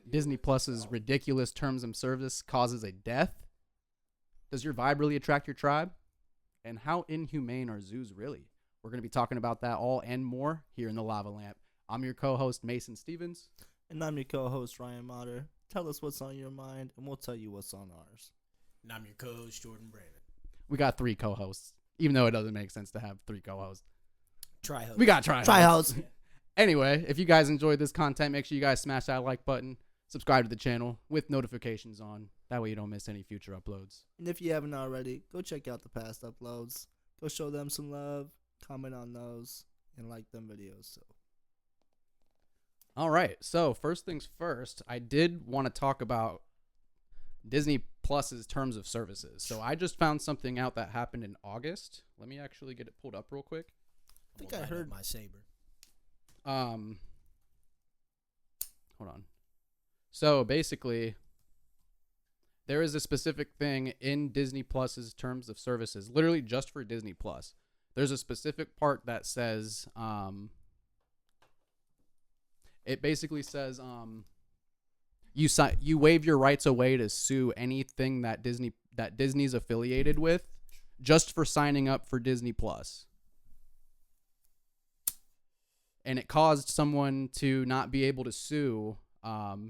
Disney Plus's ridiculous terms of service causes a death? Does your vibe really attract your tribe? And how inhumane are zoos really? We're going to be talking about that all and more here in the Lava Lamp. I'm your co-host, Mason Stevens. And I'm your co-host, Ryan Motter. Tell us what's on your mind, and we'll tell you what's on ours. And I'm your co-host, Jordan Brandon. We got 3 co-hosts, even though it doesn't make sense to have 3 co-hosts. Tri-host. We got tri-hosts. Tri-hosts. Anyway, if you guys enjoyed this content, make sure you guys smash that like button, subscribe to the channel with notifications on. That way you don't miss any future uploads. And if you haven't already, go check out the past uploads. Go show them some love, comment on those, and like them videos. So. All right, so first things first, I did want to talk about Disney Plus's terms of services. So I just found something out that happened in August. Let me actually get it pulled up real quick. I think I heard my saber. Hold on. So basically, there is a specific thing in Disney Plus's terms of services, literally just for Disney Plus. There's a specific part that says, it basically says, you waive your rights away to sue anything that Disney's affiliated with, just for signing up for Disney Plus. And it caused someone to not be able to sue,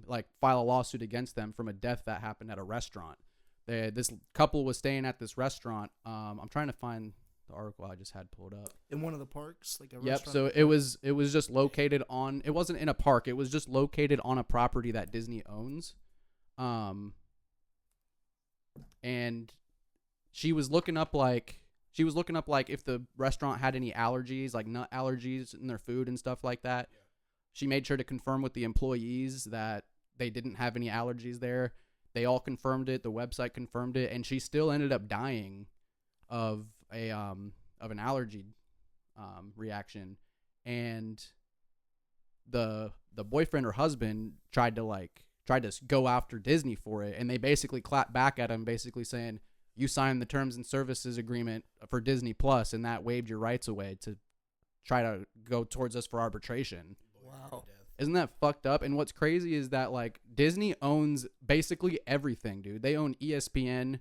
like file a lawsuit against them from a death that happened at a restaurant. This couple was staying at this restaurant. I'm trying to find the article I just had pulled up. in one of the parks, like a Yep. restaurant. So it was just located on. It wasn't in a park. It was just located on a property that Disney owns. And she was looking up like if the restaurant had any allergies, like nut allergies in their food and stuff like that. Yeah. She made sure to confirm with the employees that they didn't have any allergies there. They all confirmed it. The website confirmed it, and she still ended up dying of an allergy reaction. And the boyfriend or husband tried to go after Disney for it, and they basically clapped back at him, basically saying, you signed the terms and services agreement for Disney Plus, and that waived your rights away to try to go towards us for arbitration. Wow. Isn't that fucked up? And what's crazy is that, like, Disney owns basically everything, dude. They own ESPN.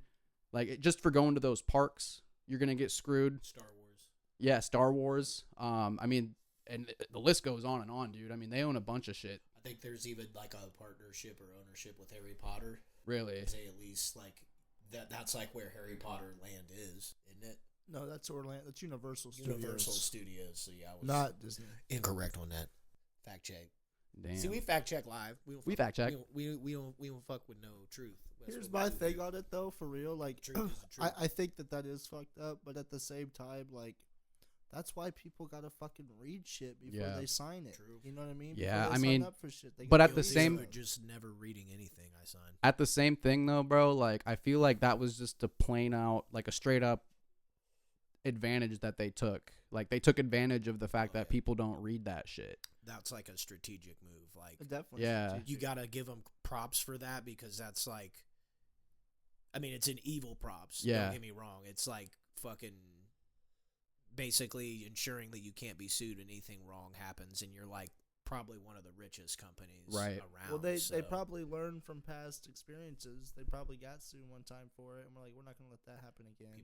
Like, just for going to those parks, you're going to get screwed. Star Wars. Yeah, Star Wars. I mean, and the list goes on and on, dude. I mean, they own a bunch of shit. I think there's even, like, a partnership or ownership with Harry Potter. Really? They at least, like... That's like where Harry Potter land is, isn't it? No, that's Orlando. That's Universal Studios. Universal Studios. So yeah, I was not Disney. Incorrect on that. Fact check. Damn. See, we fact check live. We fact check. We don't fuck with no truth. Here's my thing on it though, for real. Like, I think that is fucked up, but at the same time, like, that's why people gotta fucking read shit before they sign it. True. You know what I mean? Yeah, I mean, up for shit, but at the same, just never reading anything I signed. At the same thing though, bro, like, I feel like that was just a plain out, like, a straight up advantage that they took. Like, they took advantage of the fact that people don't read that shit. That's like a strategic move. Like, definitely. Yeah. Strategic. You gotta give them props for that, because that's like, I mean, it's an evil props. Yeah. Don't get me wrong. It's like fucking basically ensuring that you can't be sued and anything wrong happens, and you're like probably one of the richest companies around. Well, they probably learned from past experiences. They probably got sued one time for it, and we're like, we're not gonna let that happen again.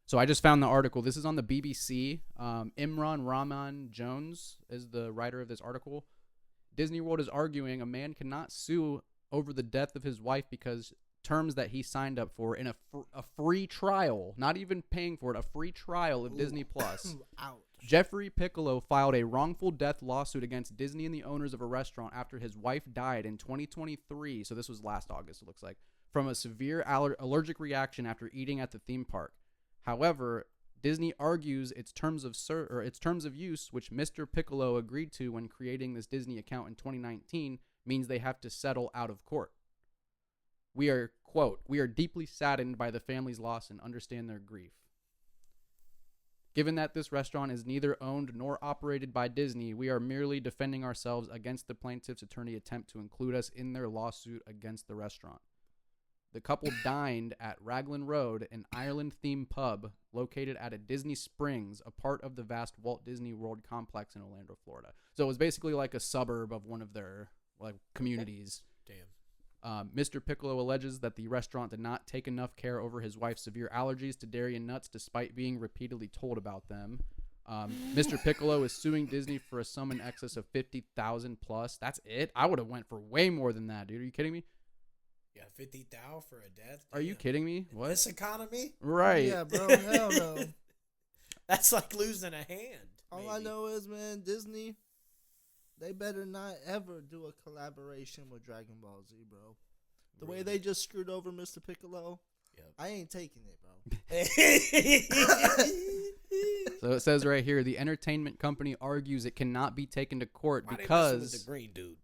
So I just found the article. This is on the BBC. Imran Rahman Jones is the writer of this article. Disney World is arguing a man cannot sue over the death of his wife because terms that he signed up for in a free trial, not even paying for it, a free trial of Disney Plus. Ouch. Jeffrey Piccolo filed a wrongful death lawsuit against Disney and the owners of a restaurant after his wife died in 2023. So this was last August, it looks like, from a severe allergic reaction after eating at the theme park. However, Disney argues its terms of use, which Mr. Piccolo agreed to when creating this Disney account in 2019, means they have to settle out of court. We are, quote, we are deeply saddened by the family's loss and understand their grief. Given that this restaurant is neither owned nor operated by Disney, we are merely defending ourselves against the plaintiff's attorney attempt to include us in their lawsuit against the restaurant. The couple dined at Raglan Road, an Ireland-themed pub located at a Disney Springs, a part of the vast Walt Disney World complex in Orlando, Florida. So it was basically like a suburb of one of their like communities. Damn. Mr. Piccolo alleges that the restaurant did not take enough care over his wife's severe allergies to dairy and nuts, despite being repeatedly told about them. Mr. Piccolo is suing Disney for a sum in excess of $50,000 plus. That's it. I would have went for way more than that, dude. Are you kidding me? Yeah, 50,000 for a death. Are you kidding me? In What? this economy? Right. Yeah, bro. Hell no. That's like losing a hand. All I know is, man, Disney, they better not ever do a collaboration with Dragon Ball Z, bro. The way they just screwed over Mr. Piccolo, I ain't taking it, bro. So it says right here, the entertainment company argues it cannot be taken to court because the green dude.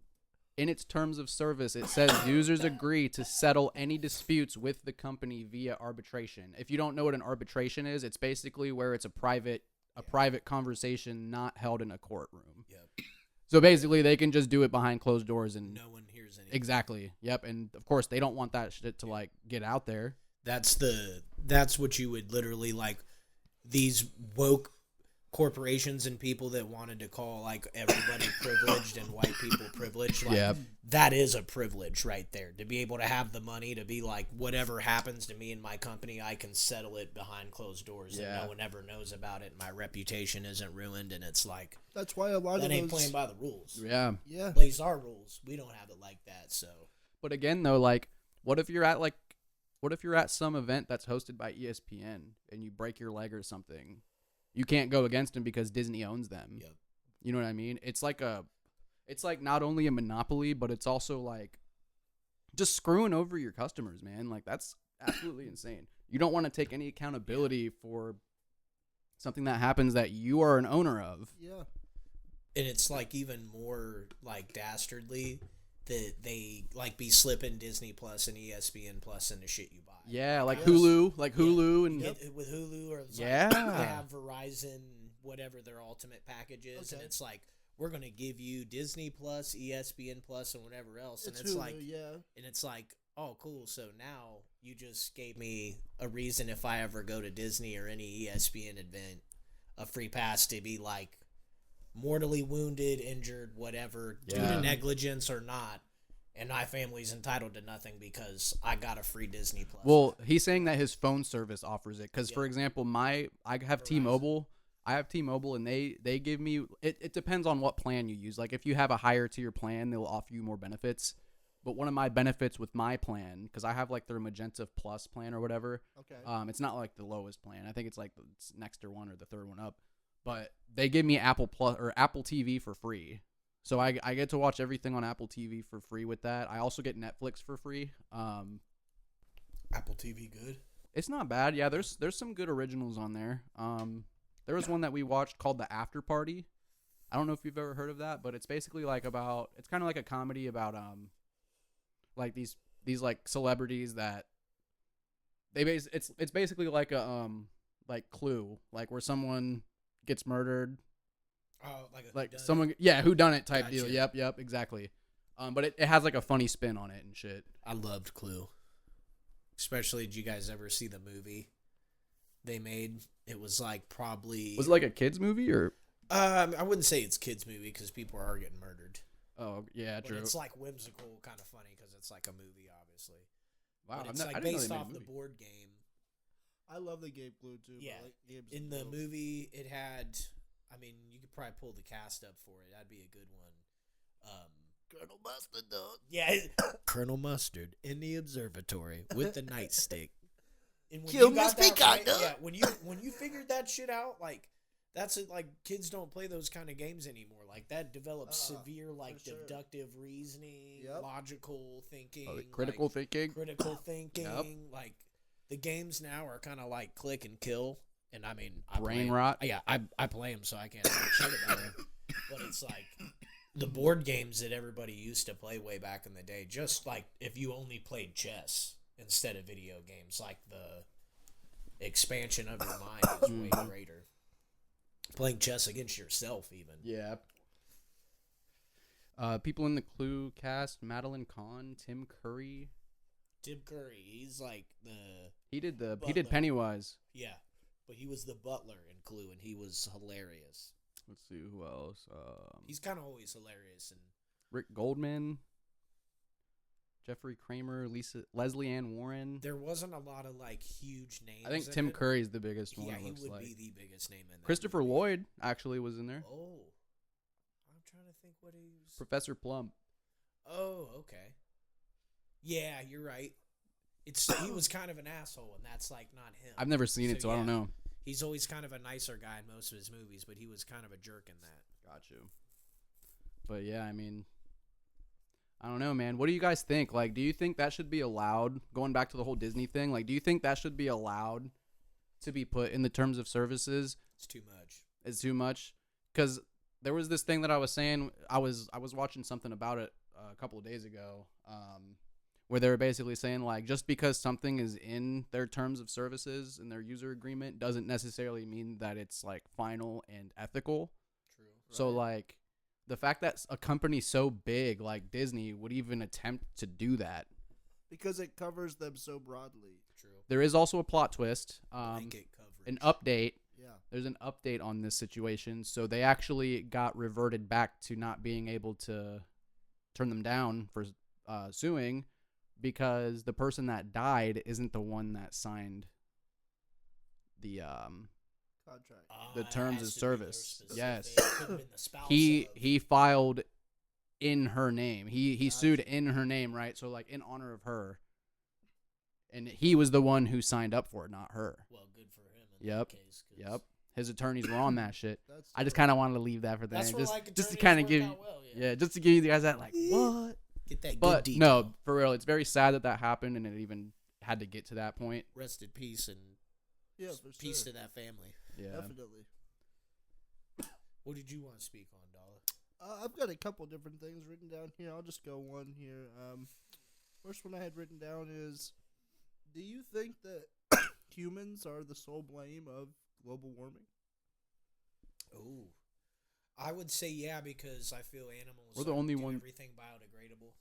in its terms of service, it says users agree to settle any disputes with the company via arbitration. If you don't know what an arbitration is, it's basically where it's a private conversation not held in a courtroom. Yep. So basically, they can just do it behind closed doors and No one hears anything. exactly. Yep. And of course, they don't want that shit to like get out there. That's what you would literally like these woke corporations and people that wanted to call like everybody privileged and white people privileged. Like, that is a privilege right there, to be able to have the money to be like, whatever happens to me and my company, I can settle it behind closed doors and no one ever knows about it. And my reputation isn't ruined. And it's like, that's why a lot that of ain't those, playing by the rules. Yeah. Yeah. Plays our rules. We don't have it like that. So, But again, though, like, what if you're at some event that's hosted by ESPN and you break your leg or something? You can't go against them because Disney owns them. Yep. You know what I mean? It's like not only a monopoly, but it's also like just screwing over your customers, man. Like, that's absolutely insane. You don't want to take any accountability for something that happens that you are an owner of. Yeah. and it's like even more like dastardly that they like be slipping Disney Plus and ESPN Plus into shit you buy. Yeah, like Yes. Hulu, and With Hulu or it's Yeah. like they have Verizon, whatever their ultimate package is, and Okay. it's like we're gonna give you Disney Plus, ESPN Plus, and whatever else, and it's Hulu, like, yeah. and it's like, oh, cool. So now you just gave me a reason if I ever go to Disney or any ESPN event, a free pass to be like mortally wounded, injured, whatever, due Yeah. to negligence or not. And my family's entitled to nothing because I got a free Disney Plus. well, he's saying that his phone service offers it. Because, Yeah. for example, I have T-Mobile. I have T-Mobile, and they give me it depends on what plan you use. Like, if you have a higher tier plan, they'll offer you more benefits. But one of my benefits with my plan, because I have like their Magenta Plus plan or whatever. Okay. It's not like the lowest plan. I think it's like the next or one or the third one up. But they give me Apple Plus or Apple TV for free. So I get to watch everything on Apple TV for free with that. I also get Netflix for free. Apple TV good? It's not bad. Yeah, there's some good originals on there. There was one that we watched called The After Party. I don't know if you've ever heard of that, but it's basically like it's kind of like a comedy about like these like celebrities that it's basically like a like Clue, like where someone gets murdered. Oh, Like whodunit? someone, yeah, who done it type Gotcha. deal. Yep, exactly. But it has like a funny spin on it and shit. I loved Clue. Especially, did you guys ever see the movie they made? It was like probably... Was it like a kids movie or? I wouldn't say it's kids movie because people are getting murdered. Oh yeah, But true. it's like whimsical, kind of funny because it's like a movie, obviously. Wow, But it's I like didn't know based they made a off the movie. board game. I love the Gabe Glue too. Yeah. But like Gabe's In the dope. movie, it had... I mean, you could probably pull the cast up for it. That'd be a good one. Colonel Mustard, dog. Yeah, Colonel Mustard in the observatory with the nightstick. And when Kill you got Miss that Peacock, right, dog. yeah, when you figured that shit out, like that's it. Like kids don't play those kind of games anymore. Like that develops severe, like for sure. deductive reasoning, Yep. logical thinking, Critical like, thinking. critical thinking. Yep. Like the games now are kind of like click and kill. And I mean, I Brain play 'em. rot. Yeah, I play them, so I can't talk shit about them. But it's like the board games that everybody used to play way back in the day. Just like if you only played chess instead of video games, like the expansion of your mind is way greater. Playing chess against yourself, even. Yeah. People in the Clue cast: Madeline Kahn, Tim Curry. Tim Curry, he's like the He did Butler. Pennywise. yeah, but he was the butler in Clue, and he was hilarious. Let's see who else. He's kind of always hilarious, and Rick Goldman. Jeffrey Kramer, Leslie Ann Warren. There wasn't a lot of like huge names. I think in Tim it. Curry's the biggest one. Yeah, it he looks would like. be the biggest name in that. Christopher movie. Lloyd actually was in there. Oh, I'm trying to think what he was. Professor Plum. Oh, okay. Yeah, you're right. He was kind of an asshole, and that's like not him. I've never seen it, so I don't know. He's always kind of a nicer guy in most of his movies, but he was kind of a jerk in that. Got you. But yeah, I mean, I don't know, man. What do you guys think? Like, do you think that should be allowed? Going back to the whole Disney thing, like, do you think that should be allowed to be put in the terms of services? It's too much. It's too much? Because there was this thing that I was saying. I was watching something about it a couple of days ago, where they were basically saying, like, just because something is in their terms of services and their user agreement doesn't necessarily mean that it's, like, final and ethical. True. So, like, the fact that a company so big like Disney would even attempt to do that. Because it covers them so broadly. True. There is also a plot twist. Blanket coverage. An update. Yeah. There's an update on this situation. So they actually got reverted back to not being able to turn them down for suing, because the person that died isn't the one that signed the Contract. the terms of service. Yes. He He filed in her name. He sued in her name, right? So like in honor of her. And he was the one who signed up for it, not her. Well, good for him in that case. Yep. His attorneys were on that shit. That's I just kind of wanted to leave that for them. That's where, like, just to attorneys kind of work give out well, yeah. just to give you guys that like what? Get that good But detail. no, for real, it's very sad that happened and it even had to get to that point. Rest in peace and for peace sure. to that family. Yeah. Definitely. What did you want to speak on, Dolla? I've got a couple different things written down here. I'll just go one here. First one I had written down is, do you think that humans are the sole blame of global warming? Oh, I would say yeah, because I feel animals We're the only do one- everything biodegradable.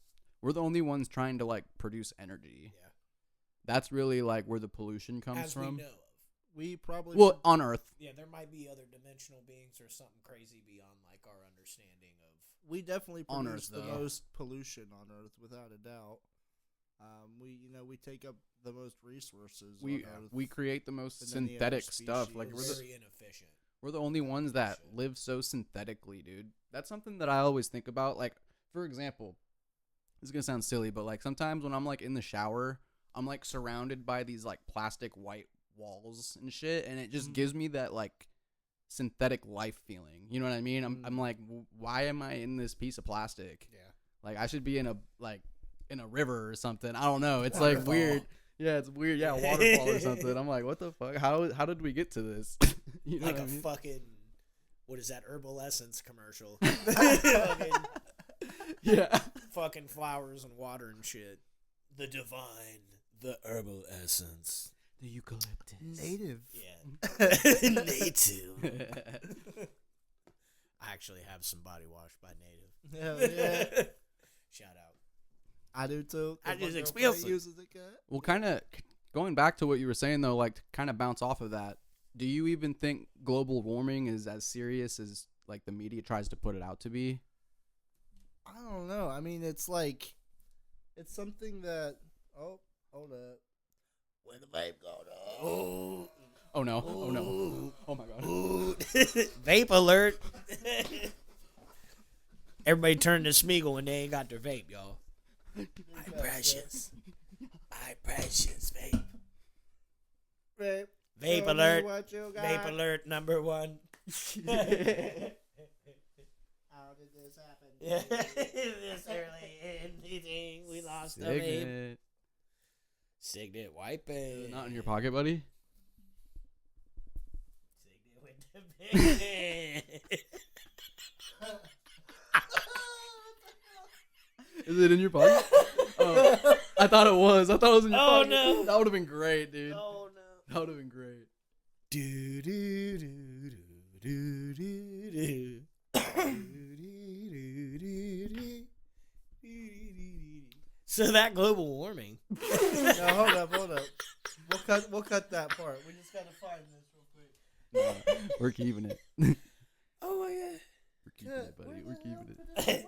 We're the only ones trying to like produce energy. Yeah, That's really like where the pollution comes as from. we know of. We probably Well, on Earth. Yeah, there might be other dimensional beings or something crazy beyond like our understanding of. we definitely On produce Earth, the though. most pollution on Earth without a doubt. We take up the most resources on Earth. We create the most And then the synthetic other stuff. Like species. we're Very inefficient. we're the only ones that live so synthetically, dude. That's something that I always think about. Like, for example, this is gonna sound silly, but like sometimes when I'm like in the shower, I'm like surrounded by these like plastic white walls and shit, and it just gives me that like synthetic life feeling. You know what I mean? I'm like, why am I in this piece of plastic? Yeah. Like I should be in a river or something. I don't know. It's like weird. Yeah, it's weird. Yeah, waterfall or something. I'm like, what the fuck? How did we get to this? You know Like what a I mean? fucking, what is that, Herbal Essence commercial? Yeah. Fucking flowers and water and shit. The divine, the Herbal Essence. The eucalyptus. Native. Yeah. Native. I actually have some body wash by Native. Hell yeah. Shout out. I do too. 'cause I just my experienced girlfriend it. uses it, cat. Well, kind of going back to what you were saying though, like to kind of bounce off of that. Do you even think global warming is as serious as like the media tries to put it out to be? I don't know. I mean, it's like, it's something that. Oh, hold up. When the vape goes up. Oh. Oh no! Oh no! Oh my god! Vape alert. Everybody turn to Smeagol when they ain't got their vape, y'all. My precious. My precious vape. Vape. Vape Tell me alert. what you got. Vape alert number 1. How did this happen? This early in the thing, we lost the vape. Signet. Signet wiping. Not in your pocket, buddy. Signet with the big. Is it in your pocket? Oh, I thought it was. I thought it was in your Oh, pocket. no. That would have been great, dude. Oh no. That would have been great. Do do do do do do do. So that global warming. No, hold up. We'll cut that part. We just gotta find this real quick. Nah, we're keeping it. Oh my god. We're keeping it, buddy. We're keeping it.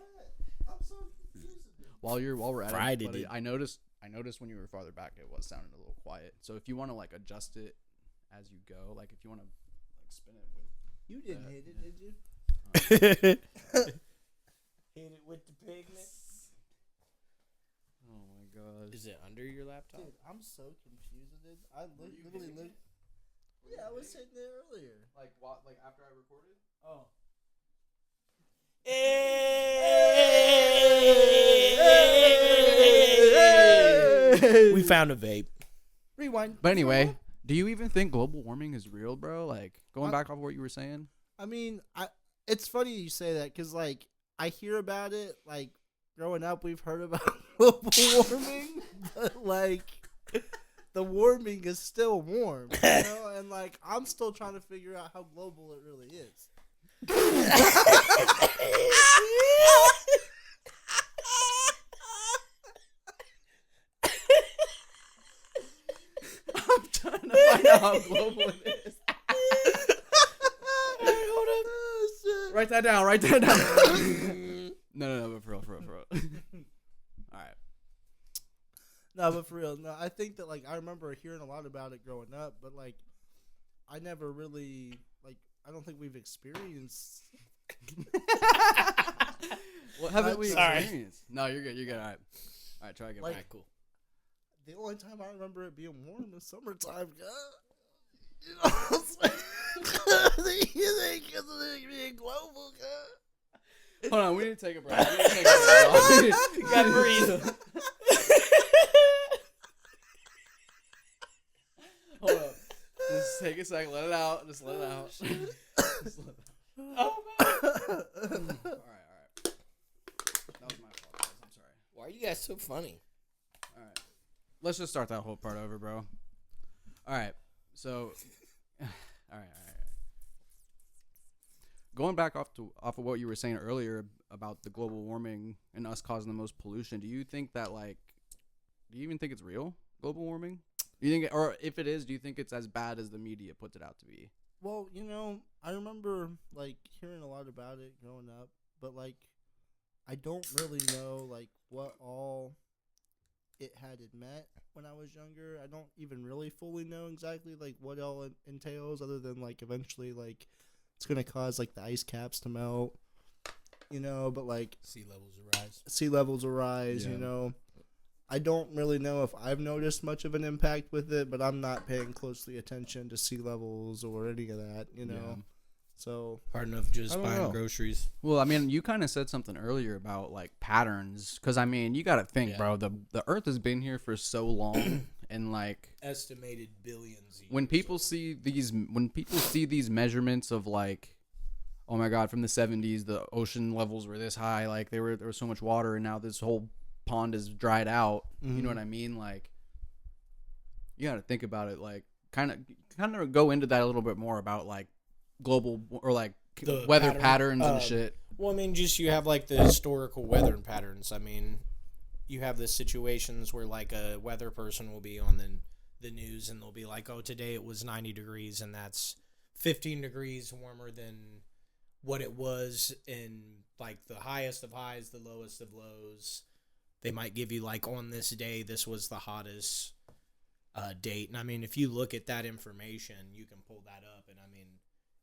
I'm so confused. while we're at Friday, it, buddy, dude. I noticed when you were farther back, it was sounding a little quiet. So if you want to like adjust it as you go, like if you want to like spin it with. You didn't hit it, did you? Hit it with the pigment. Oh my god. Is it under your laptop? Dude, I'm so confused. I literally looked. Yeah, I was sitting there earlier. Like what? Like after I recorded? Oh. Hey! We found a vape. Rewind. But anyway, do you even think global warming is real, bro? Like going back off what you were saying. I mean, it's funny you say that because like I hear about it. Like growing up, we've heard about global warming, but like the warming is still warm, you know. And like I'm still trying to figure out how global it really is. I'm trying to find out how global it is. Write that down. No, but for real. All right. No, but for real, no. I think that like I remember hearing a lot about it growing up, but like I never really like. I don't think we've experienced. What haven't we Sorry. experienced? No, you're good. All right, try again. Like- All right, cool. The only time I remember it being warm is summertime, God. You know what I'm saying? You think because of it being global, God? Hold on, we need to take a break. You Gotta breathe. Hold up. Just take a second. Let it out. Just let it out. Just let it out. Oh man. All right. That was my fault, guys. I'm sorry. Why are you guys so funny? All right. Let's just start that whole part over, bro. All right. So, all right. Going back off of what you were saying earlier about the global warming and us causing the most pollution, do you think that do you even think it's real, global warming? Do you think, or if it is, do you think it's as bad as the media puts it out to be? Well, you know, I remember like hearing a lot about it growing up, but like I don't really know like what all it meant when I was younger. I don't even really fully know exactly like what all it entails, other than like eventually like it's gonna cause like the ice caps to melt, you know. But like Sea levels will rise. Yeah. you know. I don't really know if I've noticed much of an impact with it, but I'm not paying closely attention to sea levels or any of that, you know. Yeah. So Hard enough just I don't buying know. groceries. Well, I mean, you kind of said something earlier about like patterns, because I mean, you got to think, Yeah. bro. The Earth has been here for so long, and like Estimated billions. when people see these measurements of like, oh my God, from the 70s, the ocean levels were this high, like there was so much water, and now this whole pond is dried out. You know what I mean? Like, you got to think about it, like kind of go into that a little bit more about like global or like The weather pattern, patterns and shit. Well, I mean, just you have like the historical weather patterns. I mean, you have the situations where like a weather person will be on the news and they'll be like, oh, today it was 90 degrees and that's 15 degrees warmer than what it was in like the highest of highs, the lowest of lows. They might give you like on this day, this was the hottest date. And I mean, if you look at that information, you can pull that up. And I mean,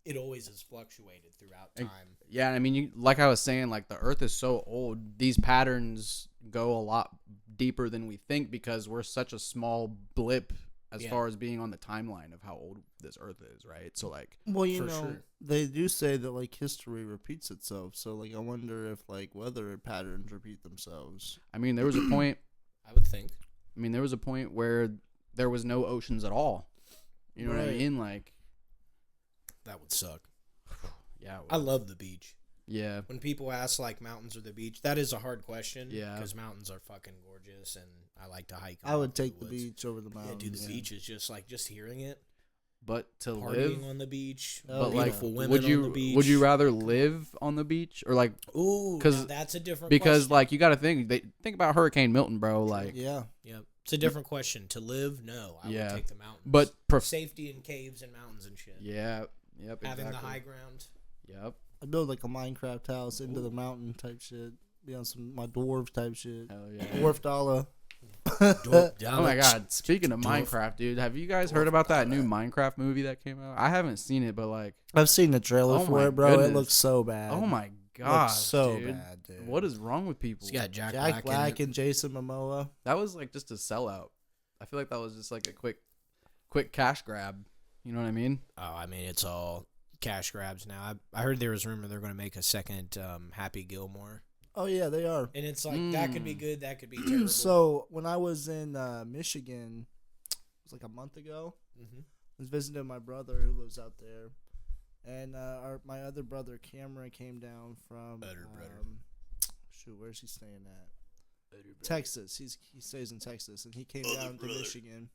it always has fluctuated throughout time. Yeah, I mean, like I was saying, like the Earth is so old. These patterns go a lot deeper than we think because we're such a small blip as far as being on the timeline of how old this Earth is, right? So like, well, you For know, sure. they do say that like history repeats itself. So like, I wonder if like weather patterns repeat themselves. I mean, there was a point. I would think. I mean, there was a point where there was no oceans at all. You know what I Right. mean? Like, That would suck. yeah, I love the beach. yeah. When people ask like mountains or the beach, that is a hard question. Yeah. Because mountains are fucking gorgeous, and I like to hike. I would through take the woods. beach over the Yeah, mountains. dude, the beach is just like just hearing it, But to partying live, on the beach, Oh, but like, beautiful women would on the beach. you rather live on the beach or like? Ooh, 'cause- now that's a different Because question. like you got to think about Hurricane Milton, bro. Like, Yeah. Yep, it's a different question. To live, no, I Yeah. would take the mountains. but safety in caves and mountains and shit. yeah, yep, Having exactly. the high ground. Yep. I build like a Minecraft house into the mountain type shit. Be on some my dwarf type shit. Hell yeah. Dwarf Dolla. Oh my god! Speaking of Minecraft, dude, have you guys heard about that new Minecraft movie that came out? I haven't seen it, but like, I've seen the trailer Oh for my it, bro. goodness. It looks so bad. oh my god, so dude. bad, dude. What is wrong with people? It's got Jack Jack Black in it. and Jason Momoa. That was like just a sellout. I feel like that was just like a quick cash grab. You know what I mean? Oh, I mean, it's all cash grabs now. I heard there was rumor they're going to make a second Happy Gilmore. Oh yeah, they are. And it's like, that could be good, that could be terrible. So when I was in Michigan, it was like a month ago. Mm-hmm. I was visiting my brother who lives out there, and my other brother Cameron came down from where's he staying at? Texas. He stays in Texas, and he came down to Michigan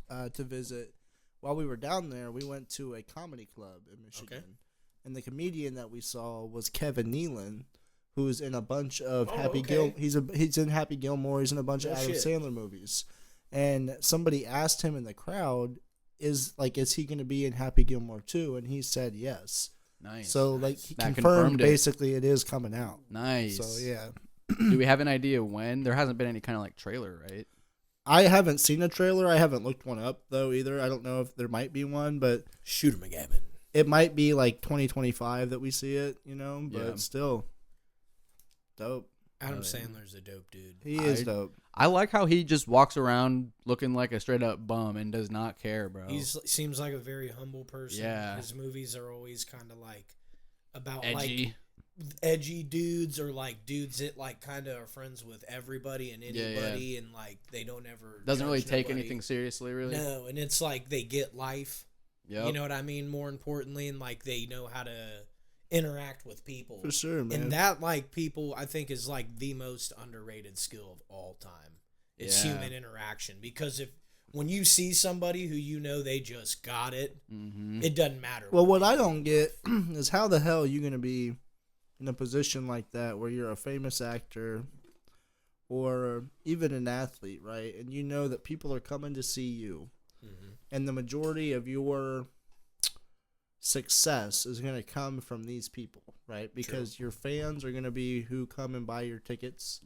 to visit. While we were down there, we went to a comedy club in Michigan, and the comedian that we saw was Kevin Nealon, who's in a bunch of He's in Happy Gilmore. He's in a bunch of Adam Sandler movies, and somebody asked him in the crowd, "Is he going to be in Happy Gilmore too?" And he said yes. Nice. So like he That confirmed it. basically it is coming out. Nice. So yeah. Do we have an idea when? There hasn't been any kind of like trailer, right? I haven't seen a trailer. I haven't looked one up though either. I don't know if there might be one, but Shoot 'em, McGavin. it might be like 2025 that we see it. But Yeah. still, dope. Adam Sandler's a dope dude. He is dope. I like how he just walks around looking like a straight up bum and does not care, bro. He seems like a very humble person. Yeah. His movies are always kind of like about edgy. like edgy dudes or like dudes that like kind of are friends with everybody and anybody and like they don't ever Doesn't really judge take nobody. anything seriously, really. No, and it's like they get life. Yep. You know what I mean? More importantly, and like they know how to interact with people. For sure, man. And that like people I think is like the most underrated skill of all time. It's human interaction, because when you see somebody who you know they just got it, it doesn't matter. Well, what I don't get is how the hell are you going to be in a position like that where you're a famous actor or even an athlete, right? And you know that people are coming to see you. And the majority of your success is going to come from these people, right? Because your fans are going to be who come and buy your tickets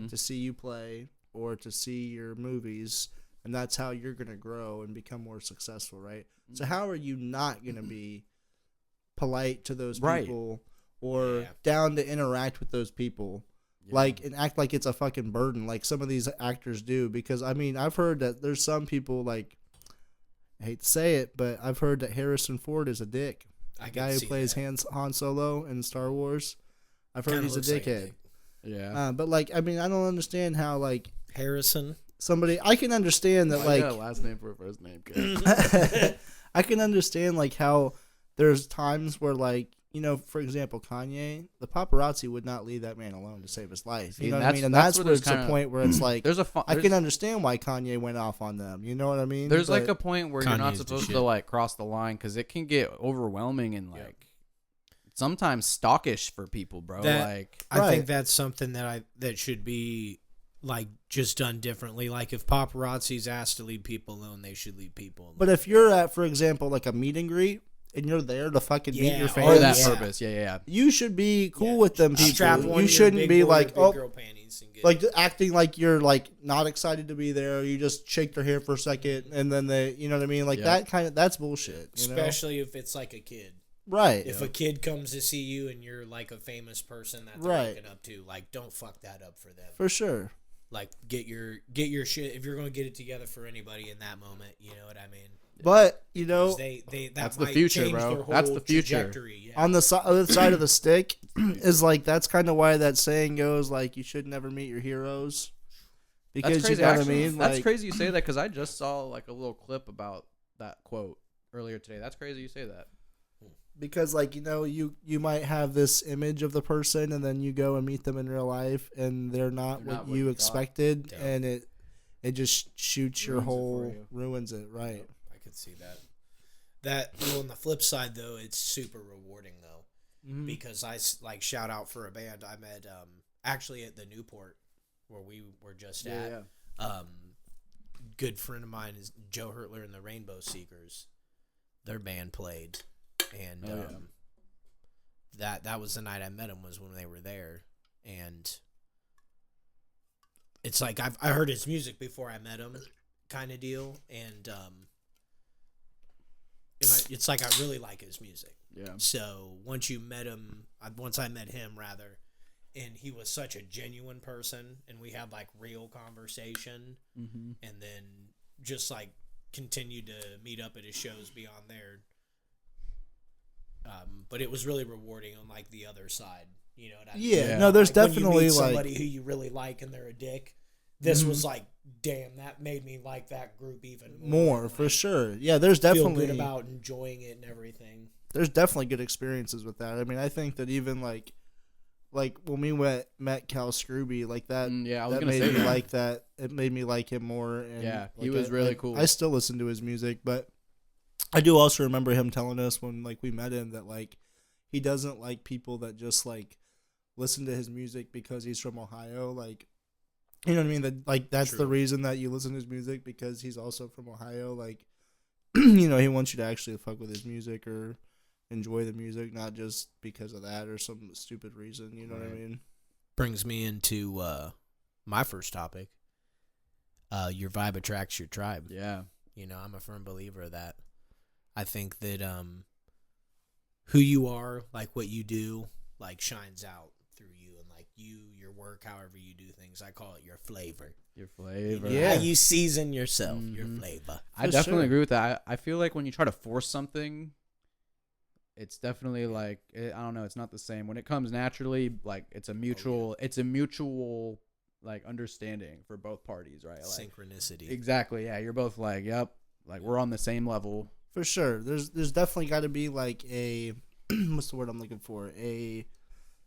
to see you play or to see your movies. And that's how you're going to grow and become more successful, right? So how are you not going to be polite to those people or down to interact with those people? Like, and act like it's a fucking burden like some of these actors do. Because, I mean, I've heard that there's some people, like, I hate to say it, but I've heard that Harrison Ford is a dick. The guy who plays Han Solo in Star Wars. I've heard he's a dickhead. Yeah. But, like, I mean, I don't understand how, like... Harrison? Somebody... I can understand that, like... I got a last name for a first name, kid. I can understand, like, how there's times where, like, you know, for example, Kanye, the paparazzi would not leave that man alone to save his life. You know what I mean? And that's where it's a point where it's like, I can understand why Kanye went off on them. You know what I mean? There's like a point where you're not Kanye's supposed to like cross the line because it can get overwhelming and like sometimes stalkish for people, bro. I think that's something that should be like just done differently. Like if paparazzi's asked to leave people alone, they should leave people alone. But if you're at, for example, like a meet and greet, and you're there to fucking meet your fans. For that purpose, you should be cool with them people. Strap on you shouldn't be like, girl panties and like acting like you're like not excited to be there. You just shake their hand for a second, and then they, you know what I mean? Like that's bullshit. Especially if it's like a kid. Right. If a kid comes to see you and you're like a famous person that they're looking up to, like don't fuck that up for them. For sure. Like get your shit if you're gonna get it together for anybody in that moment. You know what I mean? But you know, that's the future, bro. That's the future. On the other side of the stick is like that's kind of why that saying goes like you should never meet your heroes. Because that's crazy. You know Actually, what I mean? That's like, crazy you say that because I just saw like a little clip about that quote earlier today. That's crazy you say that. Because like you know you might have this image of the person and then you go and meet them in real life and they're not what you expected and it just shoots your whole ruins it right. See that well, on the flip side though it's super rewarding though because I like shout out for a band I met actually at the Newport where we were just at good friend of mine is Joe Hurtler and the Rainbow Seekers. Their band played and that was the night I met them was when they were there and it's like I heard his music before I met him, kind of deal, and it's like I really like his music. Yeah. So once I met him rather, and he was such a genuine person, and we had like real conversation, and then just like continued to meet up at his shows beyond there. But it was really rewarding on like the other side. You know what I mean? Yeah. No, there's like, definitely when you meet like somebody who you really like and they're a dick. This was like, damn, that made me like that group even more. More for sure. Yeah, there's definitely feel good about enjoying it and everything. There's definitely good experiences with that. I mean, I think that even like when we met Cal Scrooby, like that. Yeah, I was that gonna made say me that. like that. It made me like him more. And Yeah, like, he was really cool. I still listen to his music, but I do also remember him telling us when like we met him that like he doesn't like people that just like listen to his music because he's from Ohio. Like, you know what I mean? That like that's True. the reason that you listen to his music, because he's also from Ohio. Like, you know, he wants you to actually fuck with his music or enjoy the music, not just because of that or some stupid reason. You know what I mean? Brings me into my first topic. Your vibe attracts your tribe. Yeah. You know, I'm a firm believer of that. I think that who you are, like what you do, like shines out through you, and like your work, however you do things. I call it your flavor. Your flavor. Yeah, how you season yourself, your flavor. I definitely agree with that. I feel like when you try to force something, it's definitely like I don't know. It's not the same when it comes naturally. Like it's a mutual. It's a mutual like understanding for both parties, right? Like, synchronicity. Exactly. Yeah, you're both like, yep, like we're on the same level. For sure. There's definitely got to be like a what's the word I'm looking for? A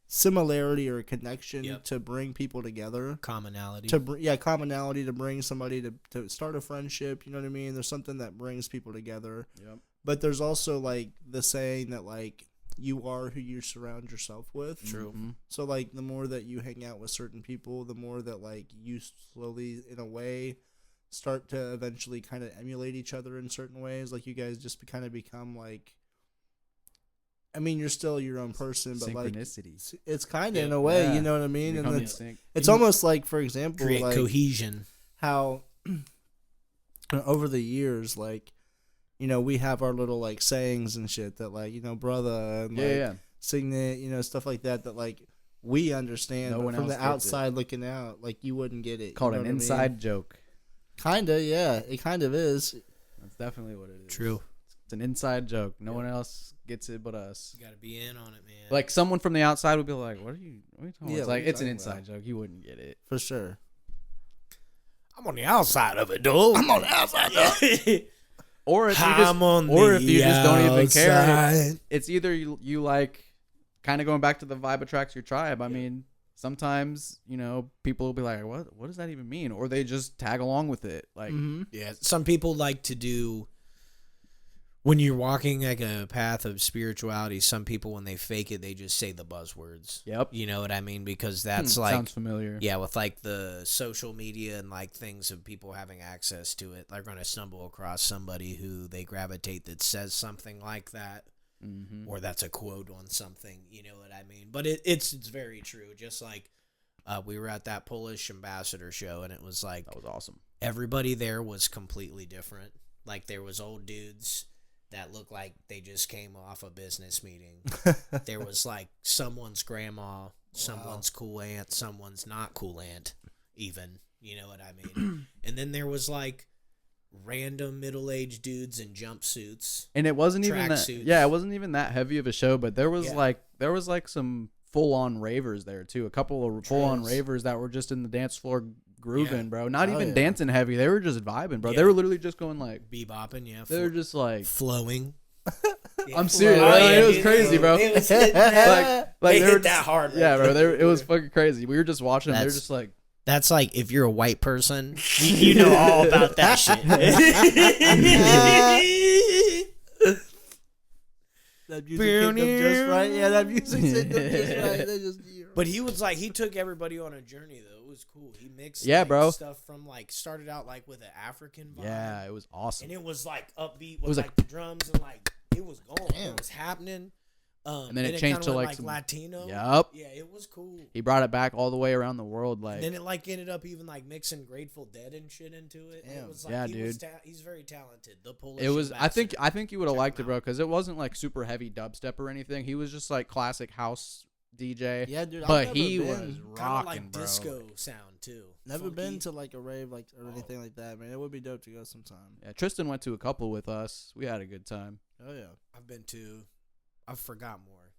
similarity or a connection to bring people together. Commonality. Commonality to bring somebody to start a friendship. You know what I mean? There's something that brings people together. Yep. But there's also like the saying that like you are who you surround yourself with. True. Mm-hmm. So like the more that you hang out with certain people, the more that like you slowly, in a way, start to eventually kind of emulate each other in certain ways. Like you guys just kind of become like, I mean, you're still your own person, but like it's kind of in a way, you know what I mean? And it's almost like, for example, create like cohesion. How over the years, like, you know, we have our little like sayings and shit that like, you know, brother, and like signet, you know, stuff like that like we understand, but from the outside looking out, like you wouldn't get it. Called an inside joke. Kinda, yeah, it kind of is. That's definitely what it is. True. It's an inside joke. No one else gets it but us. You gotta be in on it, man. Like someone from the outside would be like, "What are you talking about?" Yeah, It's like it's an inside joke. You wouldn't get it for sure. I'm on the outside of it, dude. I'm on the outside of it. Or if you just don't even care, it's either you like kind of going back to the vibe attracts your tribe. I mean, sometimes, you know, people will be like, what does that even mean? Or they just tag along with it. Like, yeah, some people like to do, when you're walking like a path of spirituality, some people, when they fake it, they just say the buzzwords. Yep. You know what I mean? Because that's like, sounds familiar. Yeah, with like the social media and like things of people having access to it, they're going to stumble across somebody who they gravitate that says something like that. Or that's a quote on something, you know what I mean? But it's very true. Just like we were at that Polish ambassador show, and it was like, that was awesome. Everybody there was completely different. Like there was old dudes that looked like they just came off a business meeting. There was like someone's grandma, someone's cool aunt, someone's not cool aunt, even, you know what I mean? And then there was like random middle-aged dudes in jumpsuits, and it wasn't even that. Suits. Yeah, it wasn't even that heavy of a show, but there was like some full-on ravers there too. A couple of full-on ravers that were just in the dance floor grooving, bro. Not even dancing heavy. They were just vibing, bro. They were literally just going like bebopping. Yeah, they were just like flowing. I'm serious. It was crazy, bro. It was hitting that. Like they hit that hard. Yeah, bro. It was fucking crazy. We were just watching them. They're just like. That's like if you're a white person, you know all about that shit. That music hit them just right. Yeah, that music hit them just right. They just, but he was like, he took everybody on a journey though. It was cool. He mixed bro. stuff from like, started out like with an African vibe. Yeah, it was awesome. And it was like upbeat with like the drums and like it was going. It was happening. And then it changed to like some Latino. Yup. Yeah, it was cool. He brought it back all the way around the world. Like, And then it like ended up even like mixing Grateful Dead and shit into it. Damn. It was like, Yeah, he was dude. he's very talented. The Polish. it was. I think you would have Check liked him it, bro, out. because it wasn't like super heavy dubstep or anything. He was just like classic house DJ. Yeah, dude. But I've he never was been, kind of rocking, like bro. disco sound too. never Funky. been to like a rave like or anything like that, man. It would be dope to go sometime. Yeah, Tristan went to a couple with us. We had a good time. Oh yeah. I've forgot more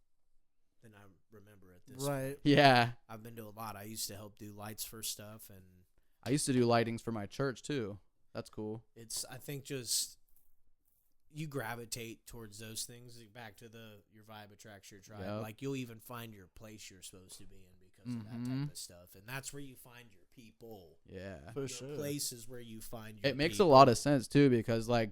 than I remember at this. Right. Yeah, I've been to a lot. I used to help do lights for stuff, and I used to do lightings for my church too. That's cool. I think just you gravitate towards those things. Back to your vibe attracts your tribe. Yep. Like you'll even find your place you're supposed to be in because of that type of stuff, and that's where you find your people. Yeah, For Your sure. place is where you find your it makes people. a lot of sense too, because like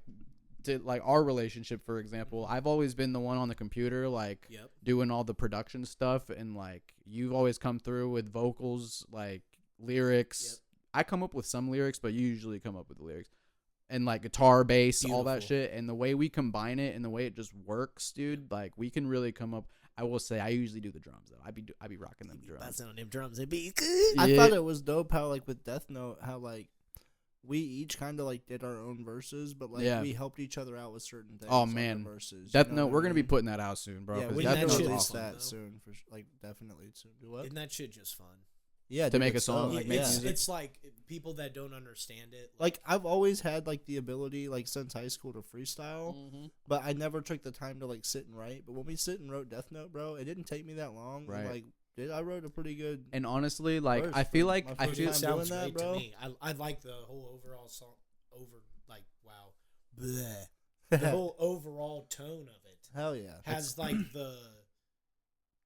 our relationship, for example, I've always been the one on the computer, like Yep. doing all the production stuff, and like you've always come through with vocals, like lyrics. Yep. I come up with some lyrics, but you usually come up with the lyrics. And like guitar, bass, all that Beautiful. shit, and the way we combine it and the way it just works, dude. Like we can really come up. I will say, I usually do the drums though. I be rocking them drums. Busting on them drums, it'd be good. I Yeah. thought it was dope how like with Death Note, how like we each kind of like did our own verses, but like Yeah. we helped each other out with certain things. Oh, on the man. verses. Death you know Note, what we're I gonna be mean? putting that out soon, bro. Yeah, 'cause we Death need Death Note to Note's shit release is awesome. fun, that though. soon. Like definitely soon. Do what? Isn't that shit just fun? Yeah, To dude, make a it's song, so- like, Yeah, make it's, music. it's like people that don't understand it. Like I've always had like the ability like since high school to freestyle, Mm-hmm. but I never took the time to like sit and write. But when we sit and wrote Death Note, bro, it didn't take me that long. Right. And, like I wrote a pretty good. And honestly, like Verse I feel for like my I first feel time sounds doing that, great bro. to me. I like the whole overall song. Wow, bleh. The whole overall tone of it Hell yeah. has like the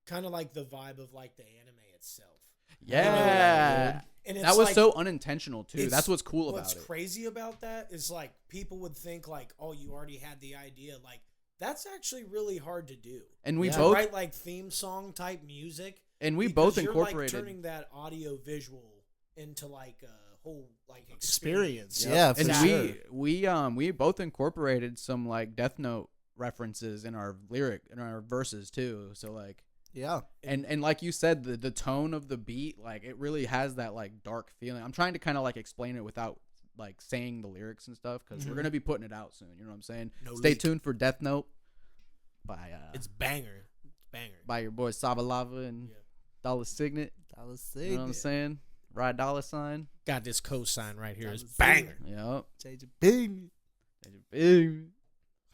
kind of like the vibe of like the anime itself. yeah. And it's That was like, so unintentional too. it's- That's what's cool about What's it. crazy about that is like people would think like, oh, you already had the idea. Like that's actually really hard to do. And we Yeah. both Write like theme song type music. and we because both you're, incorporated. like, turning that audio visual into like a whole like Experience. Yep. Yeah, for and sure. we both incorporated some like Death Note references in our verses too. So like Yeah. and like you said, the tone of the beat, like it really has that like dark feeling. I'm trying to kind of like explain it without like saying the lyrics and stuff because we're Mhm. gonna be putting it out soon. You know what I'm saying? No Stay leak. tuned for Death Note by It's banger. It's banger. by your boy Sava Lava and Yeah. Dollar Signet. That was You sick. know what I'm saying? Ride dollar sign. Got this cosign right here. That It's was banger. Yep. Change it big. Big.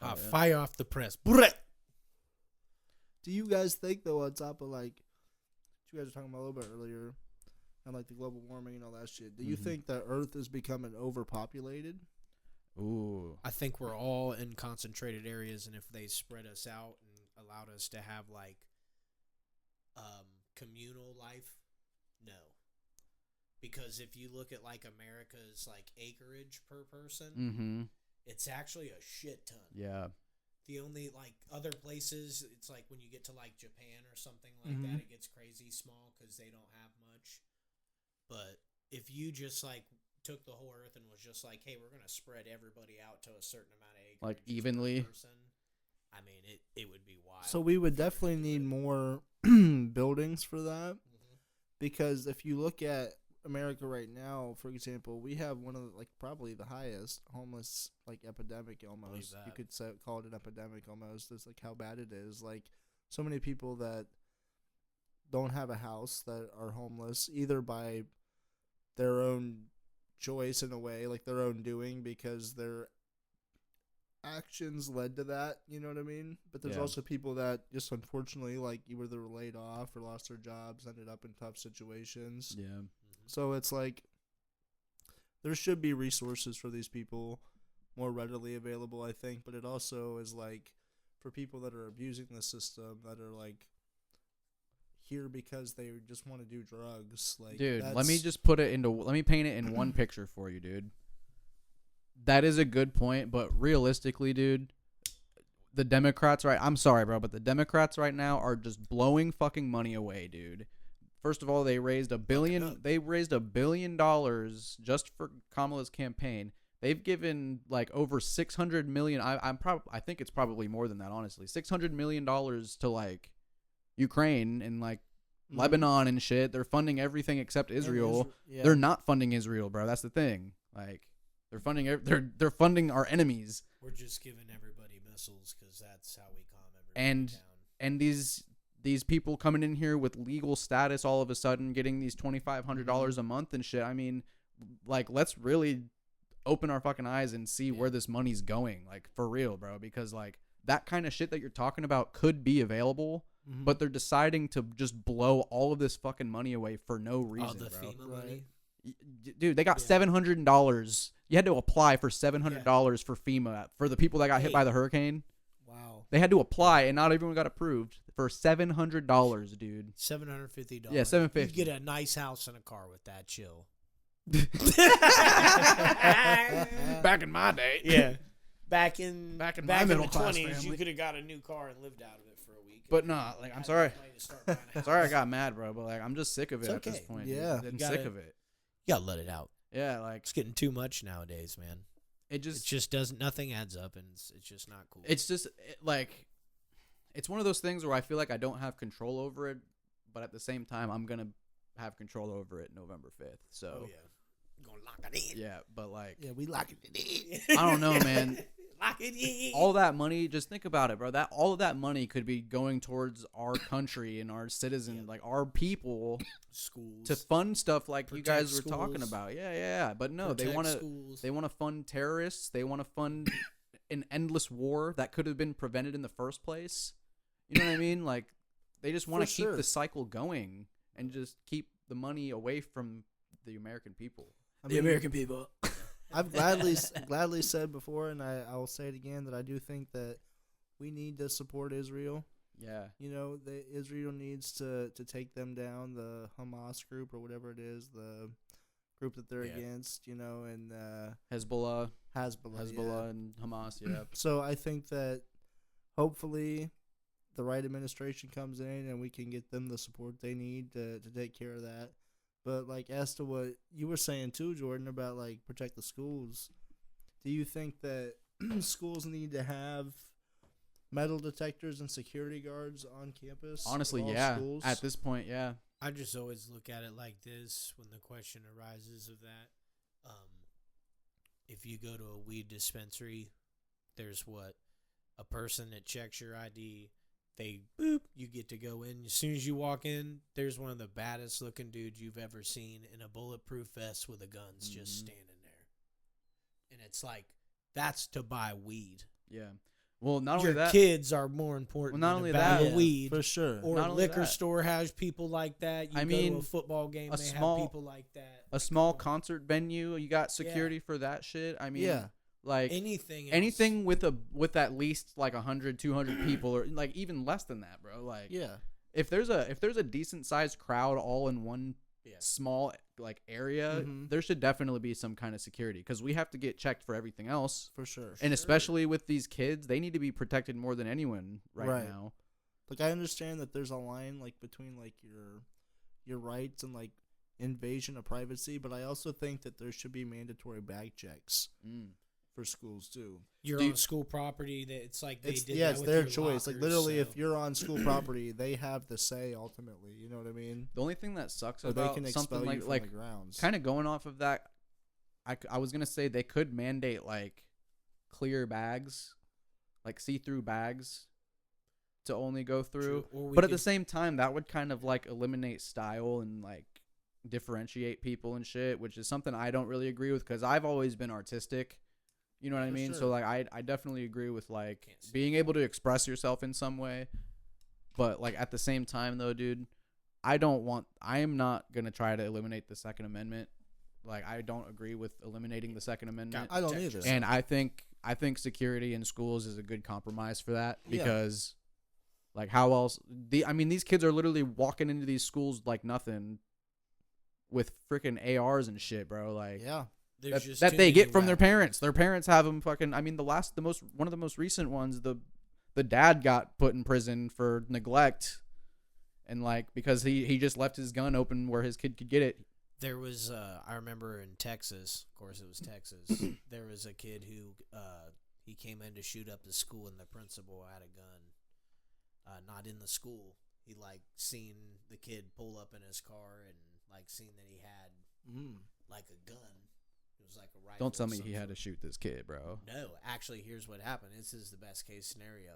Hot Oh, yeah. fire off the press. Brett. Do you guys think though, on top of like, what you guys were talking about a little bit earlier, and like the global warming and all that shit? Do you Mhm. think that Earth is becoming overpopulated? Ooh. I think we're all in concentrated areas, and if they spread us out and allowed us to have like communal life, no. Because if you look at like America's like acreage per person, Mm-hmm. it's actually a shit ton. Yeah. The only like other places, it's like when you get to like Japan or something like Mhm. that, it gets crazy small because they don't have much. But if you just like took the whole earth and was just like, hey, we're gonna spread everybody out to a certain amount of acreage, Like per evenly? person, I mean, it would be wild. So we would definitely need more buildings for that, Mhm. because if you look at America right now, for example, we have one of the, like probably the highest homeless like epidemic almost. You that. could call it an epidemic almost. It's like how bad it is. Like so many people that don't have a house that are homeless either by their own choice in a way, like their own doing, because their actions led to that, you know what I mean? But there's Yeah. also people that just unfortunately like either were laid off or lost their jobs, ended up in tough situations. Yeah. So it's like there should be resources for these people more readily available, I think, but it also is like for people that are abusing the system, that are like here because they just want to do drugs, like Dude, let me that's- just let me paint it in one picture for you, dude. That is a good point, but realistically, dude, the Democrats I'm sorry, bro, but the Democrats right now are just blowing fucking money away, dude. First of all, they raised $1 billion just for Kamala's campaign, they've given like over 600 million. I think it's probably more than that, honestly. $600 million to like Ukraine and like Lebanon and shit. They're funding everything except Israel. They're not funding Israel, bro. That's the thing. Like they're funding they're funding our enemies. We're just giving everybody missiles because that's how we calm everybody down. And these people coming in here with legal status all of a sudden getting these $2,500 a month and shit. I mean, like, let's really open our fucking eyes and see where this money's going, like, for real, bro. Because like that kind of shit that you're talking about could be available, but they're deciding to just blow all of this fucking money away for no reason, the bro. FEMA money. Dude, they got $700. You had to apply for $700 for FEMA for the people that got hit by the hurricane. Wow. They had to apply, and not everyone got approved for $700, dude. $750. Yeah, $750. You get a nice house and a car with that, chill. Back in my day. Yeah. Back in my the middle class 20s, family. you could have got a new car and lived out of it for a week. But no, like, I'm sorry. Sorry I got mad, bro, but like I'm just sick of it at this point. Yeah. I'm sick of it. You gotta let it out. Yeah, like It's getting too much nowadays, man. It just doesn't. Nothing adds up, and it's just not cool. It's just like it's one of those things where I feel like I don't have control over it, but at the same time I'm gonna have control over it November 5th. So gonna lock it in. yeah, but like we locking it in. I don't know, man. Lock it in. All that money, just think about it, bro. All of that money could be going towards our country and our citizens, like our people, schools, to fund stuff like you guys were schools. talking about. Yeah. But no, they want to fund terrorists. They want to fund an endless war that could have been prevented in the first place. You know what I mean? Like they just want to keep the cycle going and just keep the money away from the American people. American people. I've gladly said before, and I will say it again, that I do think that we need to support Israel. Yeah. You know, Israel needs to take them down, the Hamas group or whatever it is, the group that they're against, you know, and Hezbollah yeah. and Hamas, yeah. So I think that hopefully the right administration comes in and we can get them the support they need to take care of that. But, like, as to what you were saying, too, Jordan, about, like, protect the schools, do you think that schools need to have metal detectors and security guards on campus? Honestly, yeah. Schools? At this point, yeah. I just always look at it like this when the question arises of that. If you go to a weed dispensary, there's a person that checks your ID. You get to go in. As soon as you walk in, there's one of the baddest looking dudes you've ever seen in a bulletproof vest with a gun's just standing there. And it's like, that's to buy weed. Yeah. Well, not your only that, kids are more important not than only a bag that, of weed. For sure. Or a liquor store has people like that. You go to a football game, they have people like that. A small concert venue, you got security for that shit. I mean, like anything with at least like 100, 200 people, or like even less than that, bro. Like, if there's a decent sized crowd all in one small like area, there should definitely be some kind of security, because we have to get checked for everything else, for sure. And especially with these kids, they need to be protected more than anyone right now. Like, I understand that there's a line like between like your rights and like invasion of privacy, but I also think that there should be mandatory bag checks. For schools too. You're on school property. It's like it's their choice. Lockers, like literally, if you're on school property, they have the say ultimately. You know what I mean? The only thing that sucks about something like kind of going off of that, I was gonna say they could mandate like clear bags, like see-through bags, to only go through. But at the same time, that would kind of like eliminate style and like differentiate people and shit, which is something I don't really agree with, because I've always been artistic. You know what I mean? Sure. So like I definitely agree with like being able to express yourself in some way. But like at the same time though, dude, I am not going to try to eliminate the Second Amendment. Like I don't agree with eliminating the Second Amendment. I don't either. And I think security in schools is a good compromise for that, because like how else these kids are literally walking into these schools like nothing with freaking ARs and shit, bro. Like that they get from their parents. Their parents have them fucking. I mean, one of the most recent ones, the dad got put in prison for neglect, and like because he just left his gun open where his kid could get it. There was, I remember in Texas, of course it was Texas, there was a kid who, he came in to shoot up the school and the principal had a gun, not in the school. He, like, seen the kid pull up in his car and, like, seen that he had, like, a gun. It was like a rifle. Don't tell me he had to shoot this kid, bro. No, actually, here's what happened. This is the best case scenario.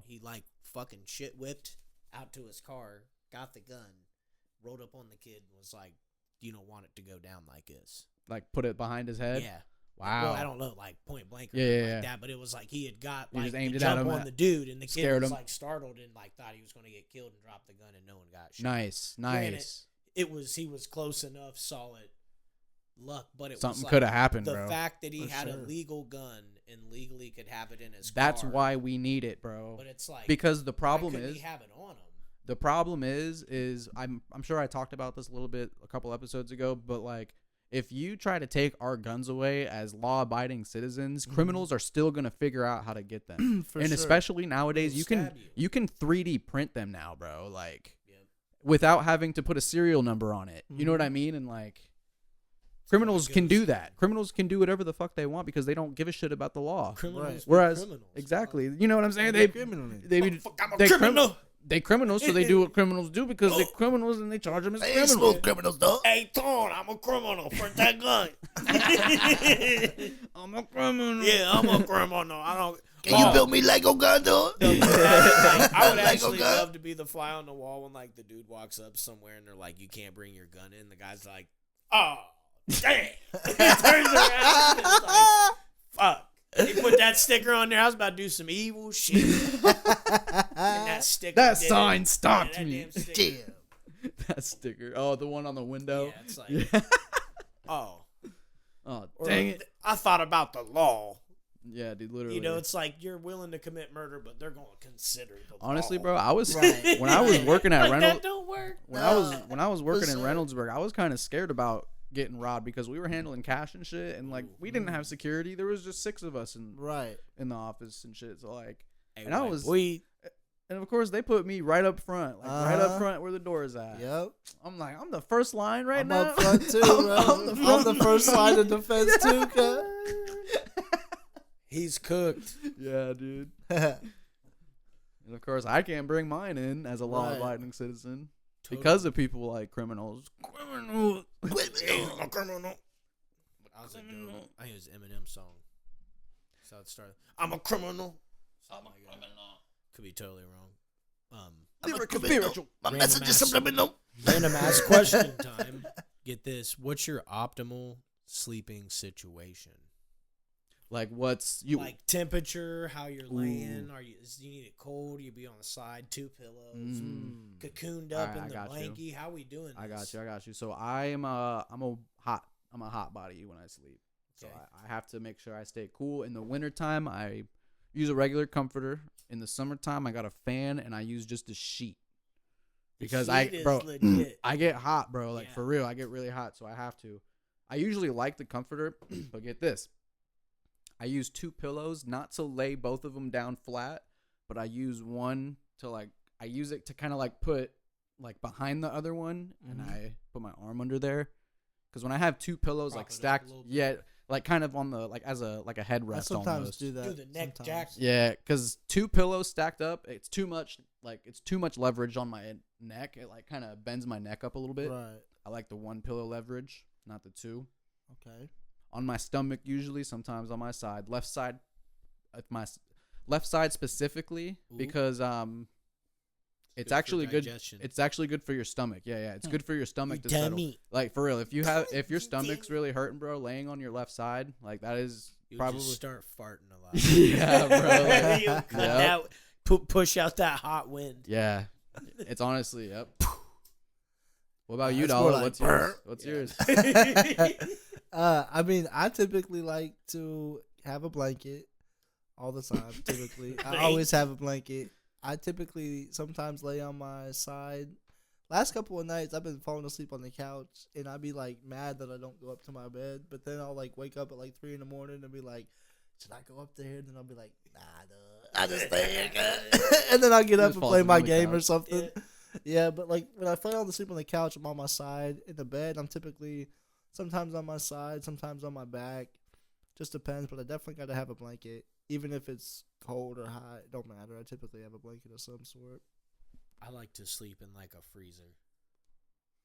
He like, fucking shit whipped out to his car, got the gun, rolled up on the kid, and was like, you don't want it to go down like this. Like, put it behind his head? Yeah. Wow. Well, I don't know, like, point blank or like that, but it was like he had got, he like, just aimed the it at jump him on the dude, and the kid was, like, startled and, like, thought he was going to get killed and dropped the gun, and no one got shot. Nice. He was close enough, solid luck, but it something was like, could have happened, the bro. fact that he had a legal gun and legally could have it in his That's car. why we need it, bro. But it's like, because the problem why couldn't is he have it on him? the problem is I'm sure I talked about this a little bit a couple episodes ago, but like if you try to take our guns away as law-abiding citizens, criminals are still gonna figure out how to get them. Especially nowadays, you can 3D print them now, bro. Like without having to put a serial number on it. You know what I mean? And like criminals can do that. Criminals can do whatever the fuck they want because they don't give a shit about the law. Whereas exactly, you know what I'm saying? I'm a criminal. They criminals, so they do what criminals do because they're criminals and they charge them as criminals. Smooth criminals, though. Hey, Tone, I'm a criminal for that gun. I'm a criminal. Yeah, I'm a criminal. I don't. Can you build me Lego gun, dude? I would actually love to be the fly on the wall when like the dude walks up somewhere and they're like, "You can't bring your gun in." The guy's like, "Oh, damn!" He turns around and it's like, "Fuck." He put that sticker on there. I was about to do some evil shit. And that sign stopped me. Damn. That sticker. Oh, the one on the window. Yeah, it's like, oh, dang it. I thought about the law. Yeah, dude, literally. You know, it's like you're willing to commit murder, but they're going to consider the honestly, law. bro, I was when I was working at like Reynolds. That don't work. When I was working in Reynoldsburg, I was kind of scared about getting robbed because we were handling cash and shit, and like we didn't have security. There was just 6 of us in the office and shit. So like, and I was and of course they put me right up front, like right up front where the door is at. Yep. I'm like, I'm the first line right I'm now. up front too, bro. I'm the first line of defense too, cuz. He's cooked. Yeah, dude. And of course, I can't bring mine in as a law-abiding citizen because of people like criminals. Criminal. I'm a criminal. I think it was Eminem's song. So it started. I'm a criminal. I'm a criminal. Could be totally wrong. I'm a criminal. My message is subliminal. Random ass question time. Get this. What's your optimal sleeping situation? Like what's you like temperature, how you're laying? Do you need it cold? You be on the side, 2 pillows, cocooned up in the blankie. How we doing this? I got you. So I'm a hot body when I sleep. So I have to make sure I stay cool. In the wintertime, I use a regular comforter. In the summertime, I got a fan and I use just a sheet. Because I get hot, bro. Like for real, I get really hot, so I have to. I usually like the comforter, but get this. I use 2 pillows, not to lay both of them down flat, but I use one to I use it to kind of like put like behind the other one, and I put my arm under there. Because when I have 2 pillows like stacked, like kind of on the as a headrest. I sometimes almost do that. Do the neck jack. Yeah, because 2 pillows stacked up, it's too much leverage on my neck. It like kind of bends my neck up a little bit. Right. I like the 1 pillow leverage, not the 2. Okay. On my stomach usually, sometimes on my side, left side specifically. Ooh. Because it's actually good. It's actually good for your stomach. Yeah, it's good for your stomach to settle. Like for real, if your stomach's really hurting, bro, laying on your left side, like that is probably just start farting a lot. Yeah, bro. Like, push out that hot wind. Yeah, it's honestly What about you, Dolla? What's yours? I mean, I typically like to have a blanket all the time. Typically, I always have a blanket. I typically sometimes lay on my side. Last couple of nights, I've been falling asleep on the couch, and I'd be like mad that I don't go up to my bed. But then I'll like wake up at like 3 a.m. and be like, should I go up there? And then I'll be like, nah, I just stay here. And then I'll get up and play my game or something. Yeah. Yeah, but like when I fall to sleep on the couch, I'm on my side. In the bed, I'm typically sometimes on my side, sometimes on my back. Just depends, but I definitely got to have a blanket. Even if it's cold or hot, it don't matter. I typically have a blanket of some sort. I like to sleep in like a freezer.